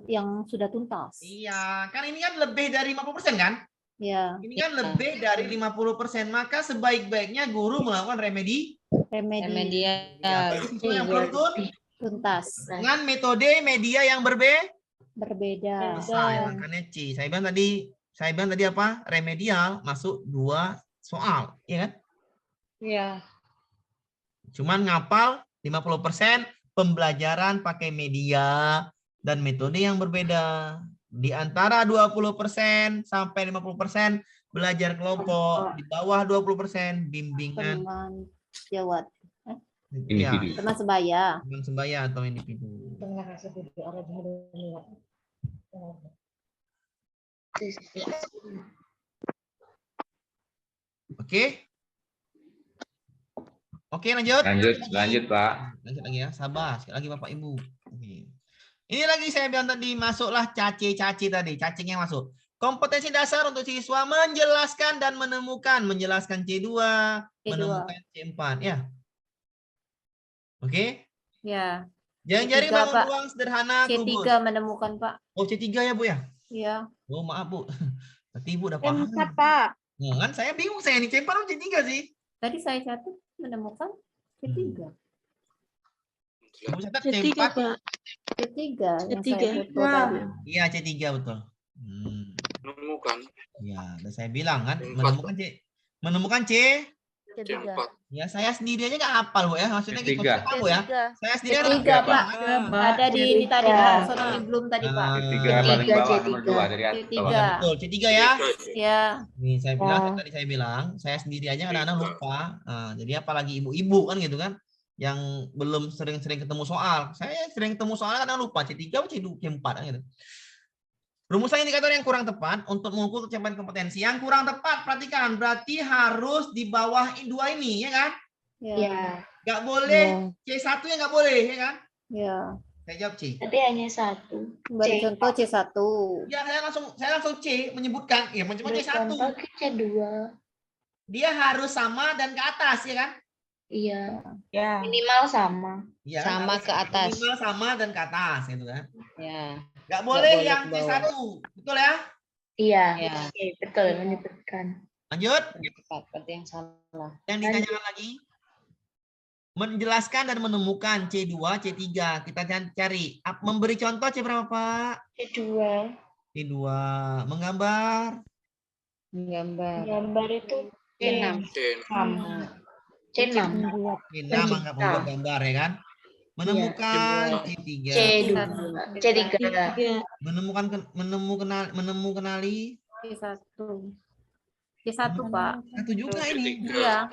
yang sudah tuntas.
Iya, kan ini kan lebih dari 50% kan?
Iya.
Ini kan lebih dari 50%. Maka sebaik-baiknya guru melakukan remedi.
Remedial.
Ya, siswa yang belum
tuntas.
Dengan metode media yang
berbeda.
Makanya C. Saya bilang tadi apa? Remedial masuk 2 soal, ya kan?
Iya.
Cuman ngapal 50% pembelajaran pakai media dan metode yang berbeda. Di antara 20% sampai 50% belajar kelompok, di bawah 20% bimbingan
Jawab.
individu.
Teman sebaya.
Teman sebaya atau individu. Oke. Oke, lanjut.
Lanjut, Pak.
Lanjut lagi ya, sabar. Sekali lagi Bapak Ibu. Oke. Ini lagi saya bilang tadi, masuklah caci tadi, cacing yang masuk. Kompetensi dasar untuk siswa menjelaskan dan menemukan. Menjelaskan C2, menemukan C4. Ya. Oke?
Ya.
Jari-jari bangun ruang sederhana
C3
kubus.
menemukan, Pak.
Oh, C3 ya, Bu ya?
Iya.
Oh, maaf, Bu. Berarti Ibu udah paham.
C4, Pak.
Nah, kan saya bingung saya ini C4 atau C3 sih?
Tadi saya catat menemukan C3.
Ibu catat
C3,
C4.
Pak. C3 yang saya foto tadi.
Iya, C3 betul.
Menemukan.
Ya, udah saya bilang kan, menemukan C.
C4.
Ya, saya sendiri aja nggak hafal, Bu ya. Maksudnya gitu, Bu ya. Saya sendiri
C3, Pak. Ada di ini tadi, Pak. Soalnya belum tadi, Pak.
C3 paling bawah nomor 2 dari atas.
Betul, C3 ya.
Ya.
Nih, saya bilang tadi saya bilang, saya sendiri aja kadang-kadang lupa. Nah, jadi apalagi ibu-ibu kan gitu kan, yang belum sering-sering ketemu soal. Saya sering ketemu soalnya kadang lupa C3 atau C4 kan gitu. Rumusan indikator yang kurang tepat untuk mengukur capaian kompetensi. Yang kurang tepat, perhatikan, berarti harus di bawah 2 ini, ya kan?
Ya.
Nggak boleh, C1 ya nggak boleh, ya kan?
Ya.
Saya jawab C.
Tapi hanya 1.
Beri contoh C1.
Ya, saya langsung C menyebutkan. Ya, macam C1.
Contoh C2.
Dia harus sama dan ke atas, ya kan?
Iya.
Ya.
Minimal sama.
Ya,
Sama ke atas.
Minimal sama dan ke atas, gitu kan?
Ya.
Nggak boleh yang C1. Betul ya?
Iya.
Ya.
Oke, betul menyebutkan.
Lanjut.
Berarti yang salah.
Yang ditanyakan lagi. Menjelaskan dan menemukan C2, C3. Kita cari. Memberi contoh C berapa, Pak?
C2.
C2. Menggambar.
Gambar itu
C6.
C6.
C6 anggap membuat gambar, ya kan? Menemukan C3.
C3.
Menemukanali
C1. C1, Pak.
Satu juga ini.
Iya.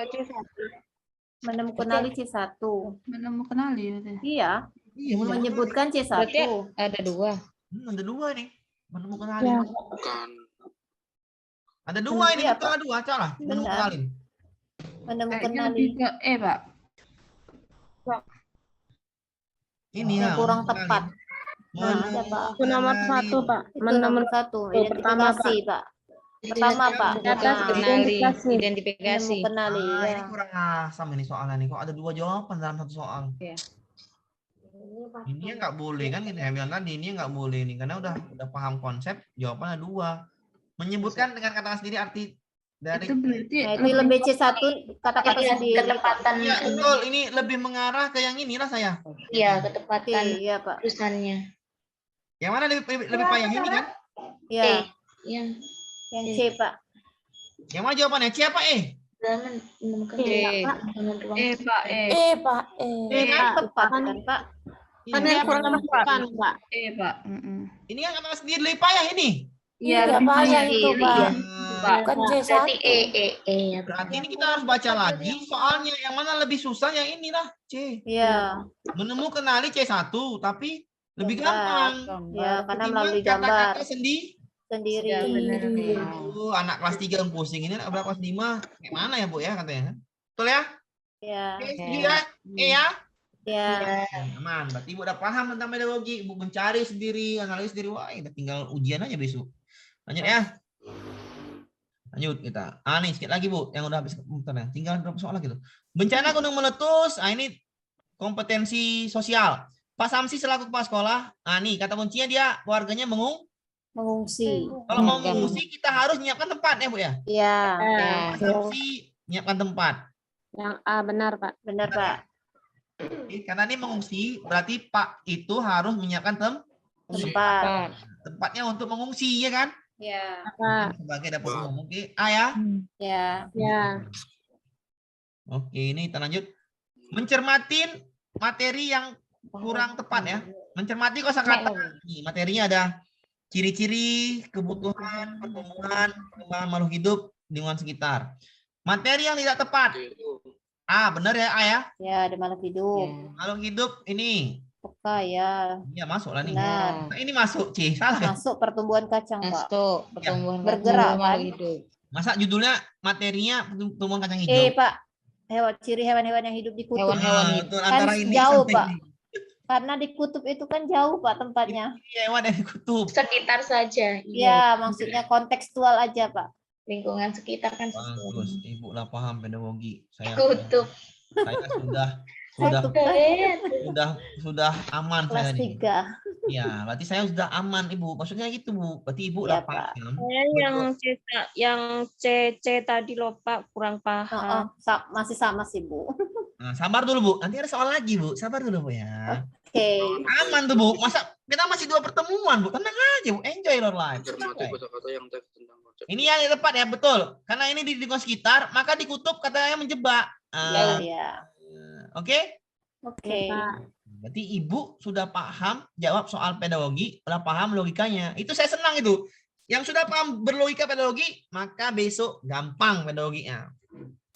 Menemukanali C1.
Menemukanali.
Iya.
Iya,
menyebutkan C1.
Berarti ada 2.
Ada 2 nih. Menemukanali.
Bukan.
Ada 2 ini, betul 2, salah. Menemukanali.
Menemukanali.
Pak.
Ini
yang kurang tepat.
Nomor 1, Pak.
Nomor 1. Identifikasi, Pak. Pertama, Pak.
Identifikasi.
Kenali.
Ini kurang asam ini soalnya nih. Kok ada 2 jawaban dalam satu soal?
Ya.
Ini nggak boleh kan? Kita bilang tadi ini nggak boleh nih karena udah paham konsep. Jawabannya 2. Menyebutkan dengan kata sendiri arti dari.
Itu berarti
itu lebih C1 kata-kata sendiri.
Ketepatan.
Iya, betul. Ini lebih mengarah ke yang inilah saya.
Iya, ketepatan.
Iya, Pak.
Tulisannya.
Yang mana lebih payah ini kan?
Iya.
Yang
C, Pak.
Yang mana jawabannya? C apa E?
Menemukan
Pak.
Tepat kan, Pak?
Karena yang kurang tepat, Pak.
Pak.
Ini kan kata sendiri lebih payah ini.
Iya, payah itu, Pak.
Bukan C1.
Berarti ini kita harus baca lagi soalnya yang mana lebih susah yang inilah C.
Iya.
Menemukanali C1 tapi lebih gampang.
Ya, karena melalui gambar.
Kata-kata sendiri. Anak kelas 3 yang pusing ini anak kelas 5 kayak mana ya, Bu ya katanya. Betul ya?
Iya.
Setuju ya? Ya?
Ya.
Aman. Berarti Ibu udah paham tentang pedagogi. Ibu mencari sendiri, analisis sendiri. Wah, udah tinggal ujian aja besok. Lanjut ya. Lanjut kita. Nih sedikit lagi Bu, yang udah habis komputernya. Tinggal berapa soal lagi tuh. Bencana gunung meletus. Ini kompetensi sosial. Pak Samsi selaku kepala sekolah. Nih kata kuncinya dia keluarganya
mengungsi.
Kalau mau mengungsi kita harus menyiapkan tempat ya Bu ya.
Iya.
Pak Samsi menyiapkan tempat.
Yang A benar Pak.
Benar Pak.
Karena ini mengungsi berarti Pak itu harus menyiapkan
tempat.
Tempatnya untuk mengungsi ya kan?
Ya.
Sebagai dapur umum. Oke, A ya?
Ya.
Ya.
Oke, ini kita lanjut. Mencermatin materi yang kurang tepat ya. Mencermati kosakata. Nih, materinya ada ciri-ciri, kebutuhan, pertumbuhan, perkembangan makhluk hidup, lingkungan sekitar. Materi yang tidak tepat. Benar ya A ya?
Ya, ada makhluk hidup.
Makhluk hidup ini.
Peka ya.
Iya masuk lah nih.
Benar.
Nah, ini masuk C, salah.
Masuk pertumbuhan kacang Pak.
Masuk pertumbuhan
Bergerak kan?
hidup.
Masa judulnya materinya pertumbuhan kacang hijau?
Pak. Ciri hewan-hewan yang hidup di kutub.
Hewan-hewan
betul,
kan
antara ini
jauh
sampai
Pak.
ini.
Karena di kutub itu kan jauh Pak tempatnya.
Hewan dari kutub.
Sekitar saja.
Iya, maksudnya kontekstual aja Pak.
Lingkungan sekitar kan.
Bagus, Ibu lah paham pedagogi. Saya
Kutub.
Saya sudah aman saya
Kelas
nih.
3.
Ya, berarti saya sudah aman Ibu. Maksudnya gitu Bu. Berarti Ibu udah paham.
Yang C tadi loh Pak kurang paham.
Masih sama sih Bu.
Nah, sabar dulu Bu. Nanti ada soal lagi Bu. Sabar dulu Bu ya.
Oke.
Aman tuh Bu. Masa kita masih 2 pertemuan Bu. Tenang aja Bu. Enjoy your life. Ini yang tepat ya, betul. Karena ini di lingkungan sekitar, maka di kutub katanya menjebak.
Iya.
Oke?
Oke.
Berarti Ibu sudah paham jawab soal pedagogi, sudah paham logikanya. Itu saya senang itu. Yang sudah paham berlogika pedagogi, maka besok gampang pedagoginya.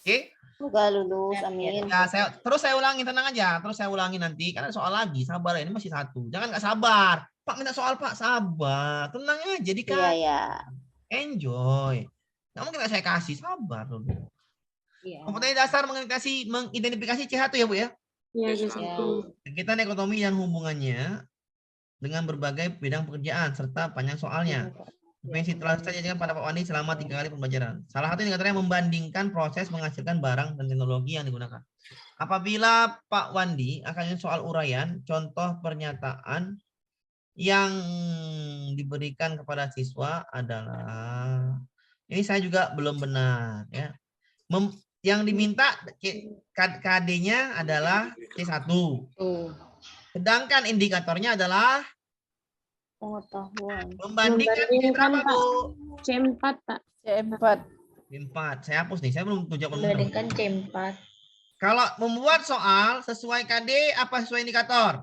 Oke?
Semoga lulus, amin.
Ya, terus saya ulangi, tenang aja. Terus saya ulangi nanti, karena soal lagi. Sabar, ini masih 1. Jangan nggak sabar. Pak minta soal Pak, sabar. Tenang aja, jadi kan.
Iya.
Enjoy. Nggak mungkin saya kasih, sabar dulu. Kompetensi dasar mengidentifikasi C1 ya Bu ya?
Iya, C1.
Kegiatan ekonomi dan hubungannya dengan berbagai bidang pekerjaan serta panjang soalnya. Kompetensi telah saya jadikan pada Pak Wandi selama 3 kali pembelajaran. Salah satu indikatornya membandingkan proses menghasilkan barang dan teknologi yang digunakan. Apabila Pak Wandi akan soal uraian, contoh pernyataan yang diberikan kepada siswa adalah, ini saya juga belum benar ya. Yang diminta KD-nya adalah C1. Sedangkan indikatornya adalah
pengetahuan.
Membandingkan berapa Bu?
C4 Pak.
C4. Saya hapus nih, saya belum jawab.
Membandingkan C4.
Kalau membuat soal sesuai KD apa sesuai indikator?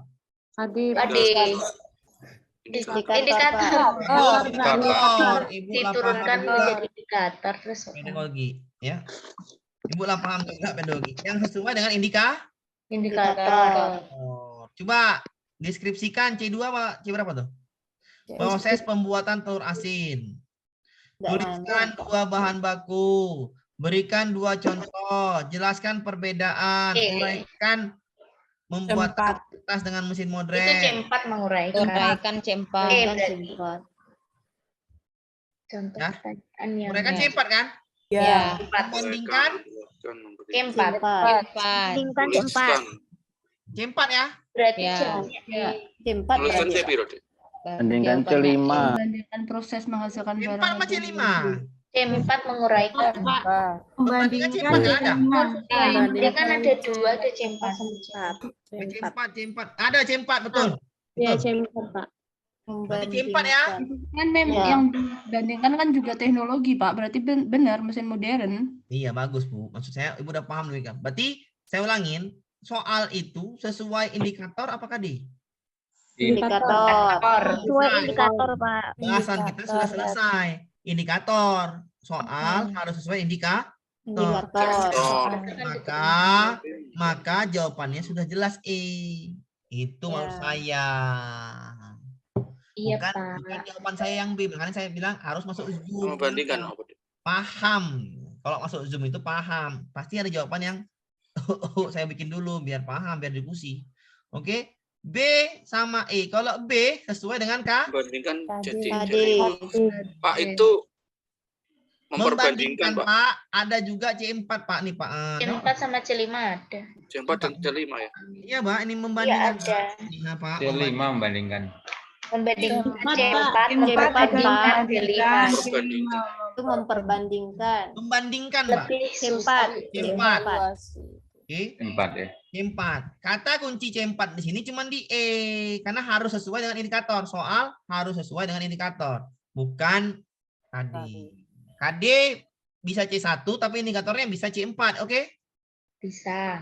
KD.
Indikator. Diturunkan menjadi indikator terus.
Pedagogi, ya. Ibu lah paham juga pedagogi. Yang sesuai dengan
indikator.
Coba deskripsikan C2 apa C berapa tuh? Proses pembuatan telur asin. Tuliskan 2 bahan baku. Berikan 2 contoh. Jelaskan perbedaan. Uraikan membuat aktivitas dengan mesin modern.
Itu C4 menguraikan.
Uraikan C4.
Contoh
ya?
pertanyaan yang
Uraikan C4 kan?
Ya.
Membandingkan
C4.
C4 ya?
Berarti
C4
Bandingkan C5.
Membandingkan proses menghasilkan
C4
barang.
sama C5.
C4 menguraikan.
Membandingkan C4 nggak ada?
Dia kan ada 2, ada C4 sama
C4. Ada C4 betul.
Iya, C4 Pak.
Berarti C4 ya?
Kan yang dibandingkan kan juga teknologi Pak. Berarti benar mesin modern.
Iya bagus Bu. Maksud saya Ibu udah paham dulu kan. Berarti saya ulangin, soal itu sesuai indikator apa KD?
Indikator.
Sesuai indikator Pak.
Bahasan kita sudah selesai. Indikator. Soal harus sesuai indikator. Maka jawabannya sudah jelas Itu maksud saya.
Iya,
bukan jawaban saya yang B. Makanya saya bilang harus masuk Zoom.
Membandingkan
Paham. Kalau masuk Zoom itu paham. Pasti ada jawaban yang saya bikin dulu biar paham, biar diskusi. Oke? B sama E. Kalau B sesuai dengan K.
Membandingkan
KD.
Pak itu Memperbandingkan, Pak.
Pak. Ada juga C4 Pak nih Pak.
C4 sama C5 ada.
C4 dan C5 ya.
Iya Pak, ini membandingkan.
Iya, ada.
Iya Pak.
C5 membandingkan.
Membandingkan
C4
membandingkan
C5.
C5.
Itu memperbandingkan.
Membandingkan Pak.
C4.
C4. Oke.
C4 ya.
C4. Kata kunci C4 di sini cuma di E karena harus sesuai dengan indikator. Soal harus sesuai dengan indikator, bukan KD. KD bisa C1 tapi indikatornya bisa C4, oke?
Bisa.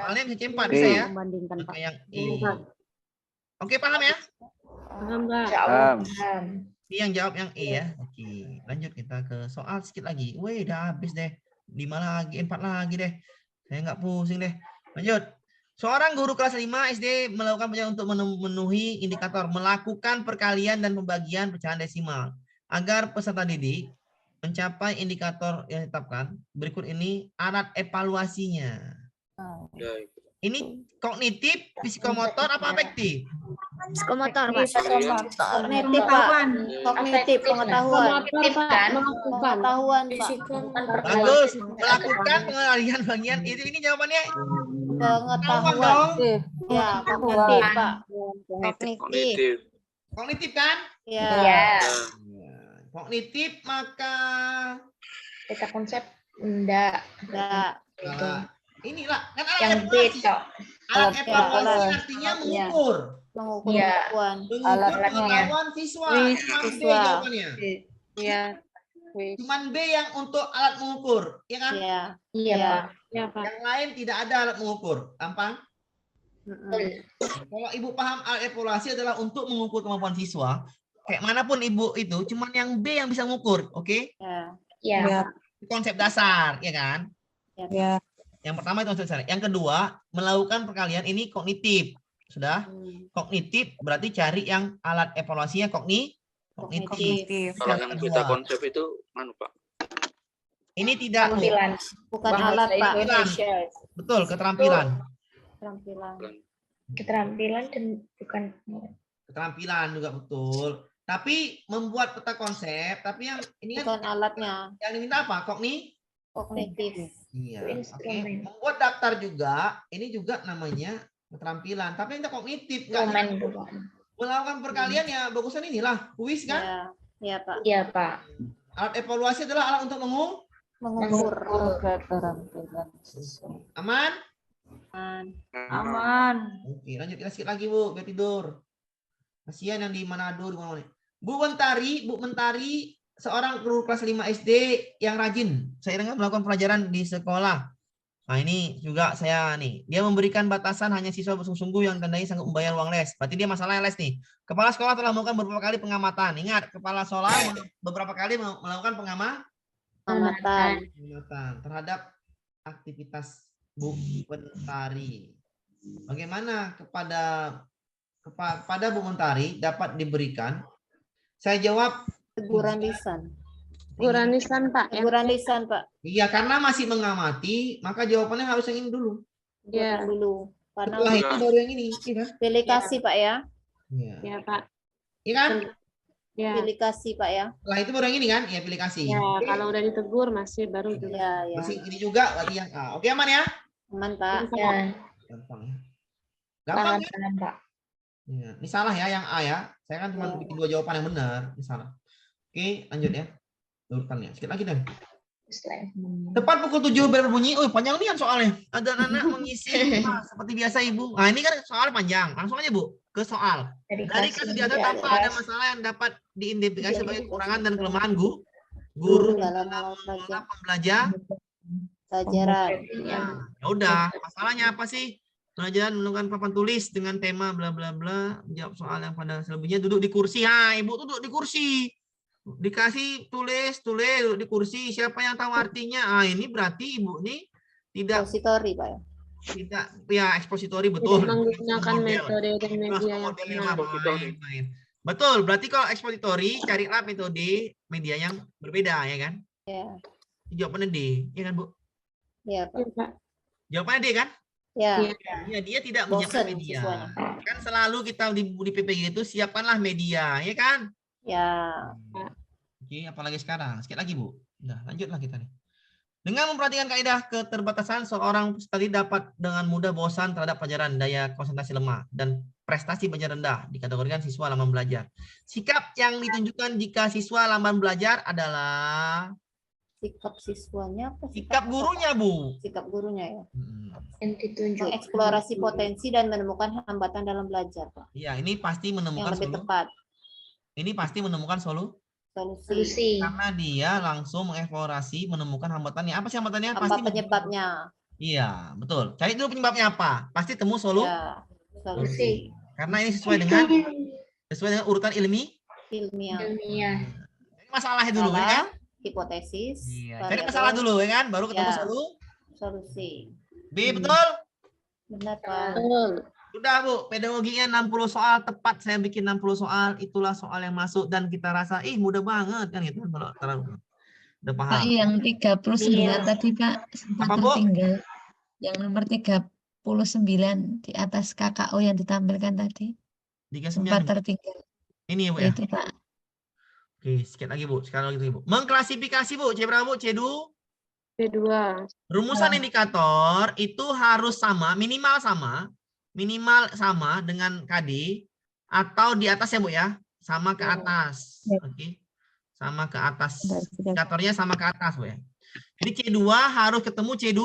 Soalnya bisa C4 bisa ya.
Membandingkan
Oke, yang E. Oke, paham ya?
Paham, Pak.
Paham.
Ini yang jawab yang E ya. Oke, lanjut kita ke soal sedikit lagi. Wih, udah habis deh. 5 lagi, 4 lagi deh. Saya nggak pusing deh. Lanjut. Seorang guru kelas 5 SD melakukan pencarian untuk memenuhi indikator melakukan perkalian dan pembagian pecahan desimal. Agar peserta didik mencapai indikator yang ditetapkan, berikut ini alat evaluasinya. Ini kognitif, psikomotor, apa afektif?
Psikomotor, Pak.
Kognitif,
Pak. Kognitif, pengetahuan. Pengetahuan, Pak.
Bagus. Melakukan pengendalian bagian ini jawabannya
Pengetahuan. Ya, kognitif, Pak.
Kognitif.
Kognitif kan?
Ya.
Kognitif maka
kita konsep enggak.
Inilah kan alat
Yang
evaluasi.
beda.
Alat evaluasi artinya mengukur.
Mengukur
Mengukur pengetahuan siswa. Cuma B jawabannya.
Iya.
Cuman B yang untuk alat mengukur, ya kan?
Iya,
Pak.
Yang lain tidak ada alat mengukur. Gampang? Kalau Ibu paham alat evaluasi adalah untuk mengukur kemampuan siswa, kayak manapun Ibu itu, cuman yang B yang bisa mengukur, oke?
Iya.
Konsep dasar, ya kan?
Ya.
Yang pertama itu konsep dasar. Yang kedua, melakukan perkalian ini kognitif. Sudah? Kognitif berarti cari yang alat evaluasinya kognitif.
Kalau yang kita konsep itu mana, Pak?
Ini tidak
Keterampilan.
Bukan alat, Pak.
Betul, keterampilan.
Keterampilan dan bukan
Keterampilan juga betul. Tapi membuat peta konsep, tapi yang ini kan
bukan alatnya.
Yang diminta apa?
Kognitif.
Iya. Oke. Membuat daftar juga, ini juga namanya keterampilan. Tapi yang kognitif enggak. Melakukan perkalian ya bagusan inilah kuis kan?
Iya, Pak.
Iya, Pak.
Alat evaluasi adalah alat untuk
mengukur.
Aman?
Aman.
Oke, lanjut kita sedikit lagi, Bu, biar tidur. Kasihan yang di Manado, di mana-mana. Bu Mentari, seorang guru kelas 5 SD yang rajin. Saya ingat melakukan pelajaran di sekolah. Nah, ini juga saya nih. Dia memberikan batasan hanya siswa bersungguh-sungguh yang tandai sanggup membayar uang les. Berarti dia masalah les nih. Kepala sekolah telah melakukan beberapa kali pengamatan. Ingat, kepala sekolah beberapa kali melakukan pengamatan terhadap aktivitas Bu Mentari. Bagaimana kepada Bu Mentari dapat diberikan? Saya jawab
teguran lisan.
Teguran lisan, Pak.
Teguran lisan, Pak.
Iya, karena masih mengamati, maka jawabannya harus yang ini dulu.
Iya. Dulu. Karena
setelah itu baru yang ini. Iya.
Delegasi, Pak ya.
Iya, Pak.
Iya kan?
Ya.
Delegasi, Pak ya.
Setelah itu baru yang ini kan? Ya, pilih kasih.
Ya, kalau udah ditegur masih baru juga.
Ya.
Masih ini juga berarti yang A. Oke, aman ya?
Aman, Pak.
Ya.
Gampang ya. Gampang ya?
Pak.
Ya. Ini salah ya yang A ya. Saya kan cuma bikin 2 jawaban yang benar. Ini salah. Oke, lanjut ya. Luruskan ya. Sedikit lagi dan. Tepat pukul 7 berbunyi. Oh, panjang nih kan soalnya. Ada anak mengisi seperti biasa Ibu. Nah, ini kan soal panjang. Langsung aja Bu ke soal. Dari kasus di atas tanpa ada masalah yang dapat diidentifikasi sebagai kekurangan dan kelemahan guru dalam pembelajaran. Ya udah, masalahnya apa sih? Pelajaran menggunakan papan tulis dengan tema bla bla bla. Jawab soal yang pada selebihnya duduk di kursi. Ha, Ibu duduk di kursi. Dikasih tulis duduk di kursi. Siapa yang tahu artinya? Ah, ini berarti Ibu nih tidak
ekspositori, Pak ya.
Tidak, ya ekspositori betul.
Menggunakan metode dan media yang
benar. Betul, berarti kalau ekspositori carilah metode media yang berbeda ya kan?
Ya.
Jawabannya D, ya kan Bu?
Ya, Pak.
Jawabannya D kan?
Ya.
Ya, dia tidak menyiapkan media. Kan selalu kita di PPG itu siapkanlah media, ya kan?
Ya.
Oke, apalagi sekarang? Sikit lagi, Bu. Udah, lanjutlah kita nih. Dengan memperhatikan kaidah keterbatasan, seorang tadi dapat dengan mudah bosan terhadap pelajaran, daya konsentrasi lemah, dan prestasi belajar rendah, dikategorikan siswa lamban belajar. Sikap yang ditunjukkan jika siswa lamban belajar adalah
sikap siswanya apa?
Sikap gurunya, Bu.
Sikap gurunya ya.
Yang ditunjuk.
Mengeksplorasi potensi dan menemukan hambatan dalam belajar, Pak.
Iya, ini pasti menemukan
yang lebih tepat.
Ini pasti menemukan solusi. Karena dia langsung mengeksplorasi, menemukan hambatannya. Apa sih hambatannya?
Apa
pasti
penyebabnya?
Iya, betul. Cari dulu penyebabnya apa. Pasti temu
Ya,
solusi. Karena ini sesuai dengan urutan
ilmiah.
Ini masalahnya dulu, ya kan?
Hipotesis.
Iya. Cari masalah dulu, ya kan? Baru ketemu
solusi.
B, betul?
Benar, Pak.
Sudah, Bu, pedagoginya 60 soal tepat. Saya bikin 60 soal, itulah soal yang masuk dan kita rasa mudah banget kan gitu kalau terlalu udah paham.
Pak, yang 39 tadi Pak sempat tertinggal. Yang nomor 39 di atas KKO yang ditampilkan tadi.
39.
Sempat tertinggal.
Ini ya, Bu ya.
Itu, Pak.
Oke, sedikit lagi, Bu. Sekali lagi, Bu. Mengklasifikasi, Bu. C berapa, Bu? C2?
C2.
Rumusan indikator itu harus sama, minimal sama dengan KD atau di atas ya, Bu ya. Sama ke atas. Oke. Sama ke atas. Indikatornya sama ke atas, Bu ya. Jadi C2 harus ketemu C2.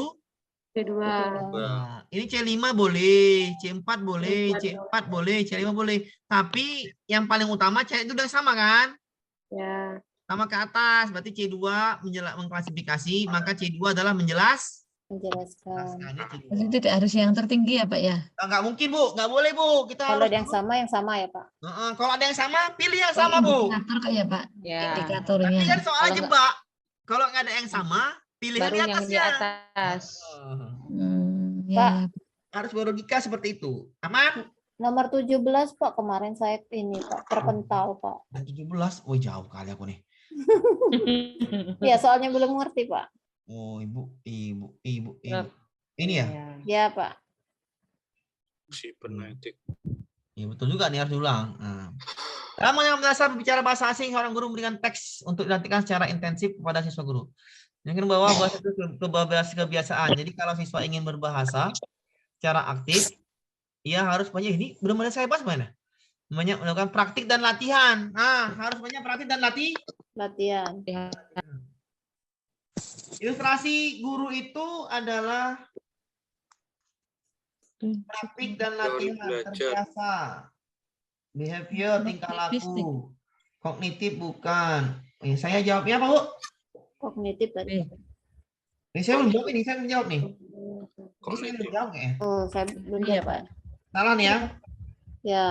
Ini C5 boleh, C4 boleh, C4 boleh, C5 boleh. Tapi yang paling utama C itu udah sama kan?
Ya.
Sama ke atas, berarti C2 mengklasifikasi, maka C2 adalah menjelaskan.
Jadi tidak harus yang tertinggi ya Pak ya?
Nggak mungkin, Bu, nggak boleh, Bu. Kita
kalau
harus
ada yang sama ya Pak.
Kalau ada yang sama, pilih yang sama, Bu.
Indikator kayak Pak.
Ya.
Indikatornya.
Tapi kan soalnya jebak. Kalau nggak ada yang sama, pilih
baru
yang
yang di atas.
Pak,
harus berlogika seperti itu. Aman?
Nomor 17 Pak, kemarin saya ini Pak, terpental Pak.
17, oh jauh kali aku nih.
Ya soalnya belum ngerti Pak.
Oh ibu. Ini ya?
Ya Pak.
Si penetik.
Ya betul juga nih, harus diulang. Dalam yang dasar berbicara bahasa asing, seorang guru memberikan teks untuk dilatihkan secara intensif kepada siswa guru. Yang bahwa bahasa itu kebiasaan. Jadi kalau siswa ingin berbahasa secara aktif, ia harus banyak ini benar-benar saya bahas mana? Banyak melakukan praktik dan latihan. Harus banyak praktik dan latihan. Ilustrasi guru itu adalah praktik dan latihan terbiasa. Behavior, tingkah laku. Kognitif bukan. Saya jawabnya apa, Bu?
Kognitif tadi.
Ini saya belum jawab ini, saya belum jawab nih. Ini saya belum jawab ya?
Oh, saya belum jawab, Pak.
Salah nih ya?
Ya.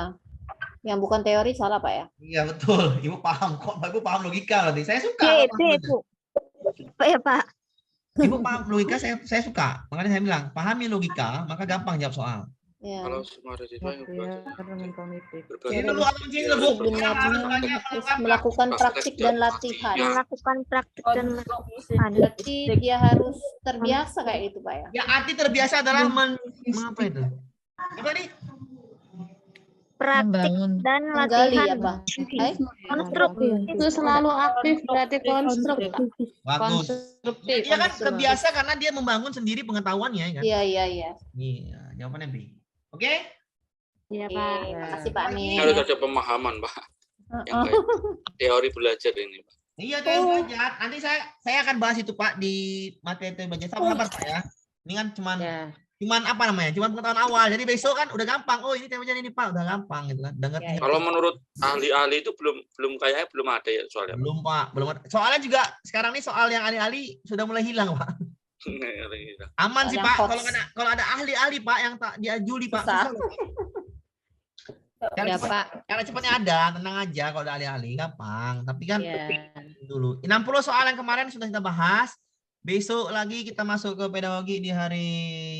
Yang bukan teori salah, Pak ya?
Iya, betul. Ibu paham kok. Ibu paham logika nanti. Saya suka.
Bu. Pak ya, Pak.
Ibu paham logika, saya suka. Makanya saya bilang, pahami logika, maka gampang jawab soal.
Ya.
Kalau semua ada siswa yang
melakukan praktik dan latihan.
Melakukan praktik dan latihan.
Berarti dia harus terbiasa kayak gitu, Pak ya?
Ya, arti terbiasa adalah apa itu? Apa nih?
Praktik dan latihan.
Ya, Pak.
Konstruktif.
Itu selalu aktif, berarti konstruktif.
Bagus. Dia kan terbiasa karena dia membangun sendiri pengetahuannya, kan?
Iya.
Iya, jawabannya B. Oke?
Iya, Pak.
Terima kasih, Pak Nih.
Harus ada pemahaman, Pak. Yang kayak teori belajar ini, Pak.
Iya, teori belajar. Nanti saya akan bahas itu, Pak, di materi teori belajar. Sabar, Pak ya. Ini kan cuman apa namanya? Cuman pengetahuan awal. Jadi besok kan udah gampang. Oh, ini teori belajar ini, Pak, udah gampang gitu kan.
Kalau menurut ahli-ahli itu belum kayaknya belum ada ya soalnya.
Belum, Pak. Belum ada. Soalnya juga sekarang nih soal yang ahli-ahli sudah mulai hilang, Pak. Aman sih, Pak. Kalau ada ahli-ahli, Pak, yang tak diajuli, Pak. Cara cepatnya ada, tenang aja kalau ada ahli-ahli, gampang. Tapi kan dulu 60 soal yang kemarin sudah kita bahas. Besok lagi kita masuk ke pedagogi di hari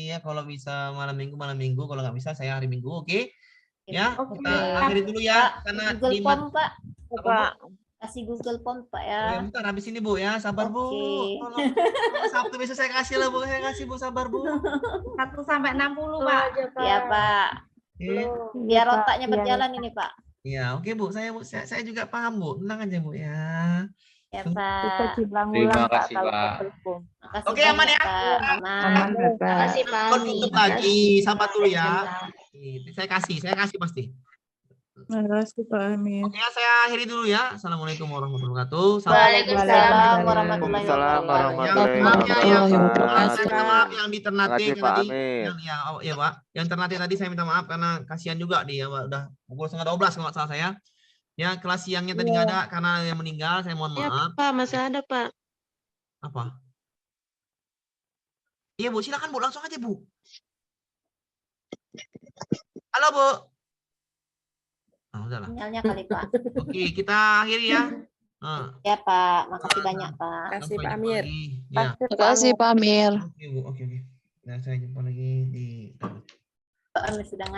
ya, kalau bisa malam minggu, kalau nggak bisa saya hari Minggu, oke? Ya, kita akhiri dulu ya karena
Google Form, Pak. Kasih Google Form, Pak ya.
Bentar habis ini, Bu ya, sabar, Bu. Sabtu besok saya kasih lah, Bu. Saya kasih, Bu, sabar, Bu.
1 sampai 60, Pak.
Iya, Pak. Biar otaknya berjalan ini, Pak.
Iya, oke, Bu. Saya juga paham, Bu. Tenang aja, Bu ya.
Ya, Pak.
Terima kasih, Pak.
Oke, aman ya?
Aman,
Terima kasih, Pak. Tutup lagi, sahabat dulu ya. Saya kasih pasti.
Terima kasih Pak Amir.
Oke, saya akhiri dulu ya. Assalamualaikum warahmatullahi wabarakatuh.
Waalaikumsalam warahmatullahi wabarakatuh.
Maaf yang di Ternate
Makasih, Pak
tadi.
Amir.
Ya Pak. Yang Ternate tadi saya minta maaf karena kasihan juga dia udah pukul 11:30 kalau nggak salah saya. Ya, kelas siangnya tadi nggak ada karena yang meninggal. Saya mohon
Ya,
maaf.
Pak, masih ada, Pak.
Apa? Iya Bu, silakan Bu, langsung aja Bu. Halo Bu. Udahlah.
Sinyalnya kali, Pak.
Oke, kita akhiri ya.
Ya, Pak. Makasih banyak, Pak.
Kasih Pak Amir.
Terima kasih Pak Amir.
Oke Bu, oke. Nah, saya jumpa lagi di
Pak Amir sedang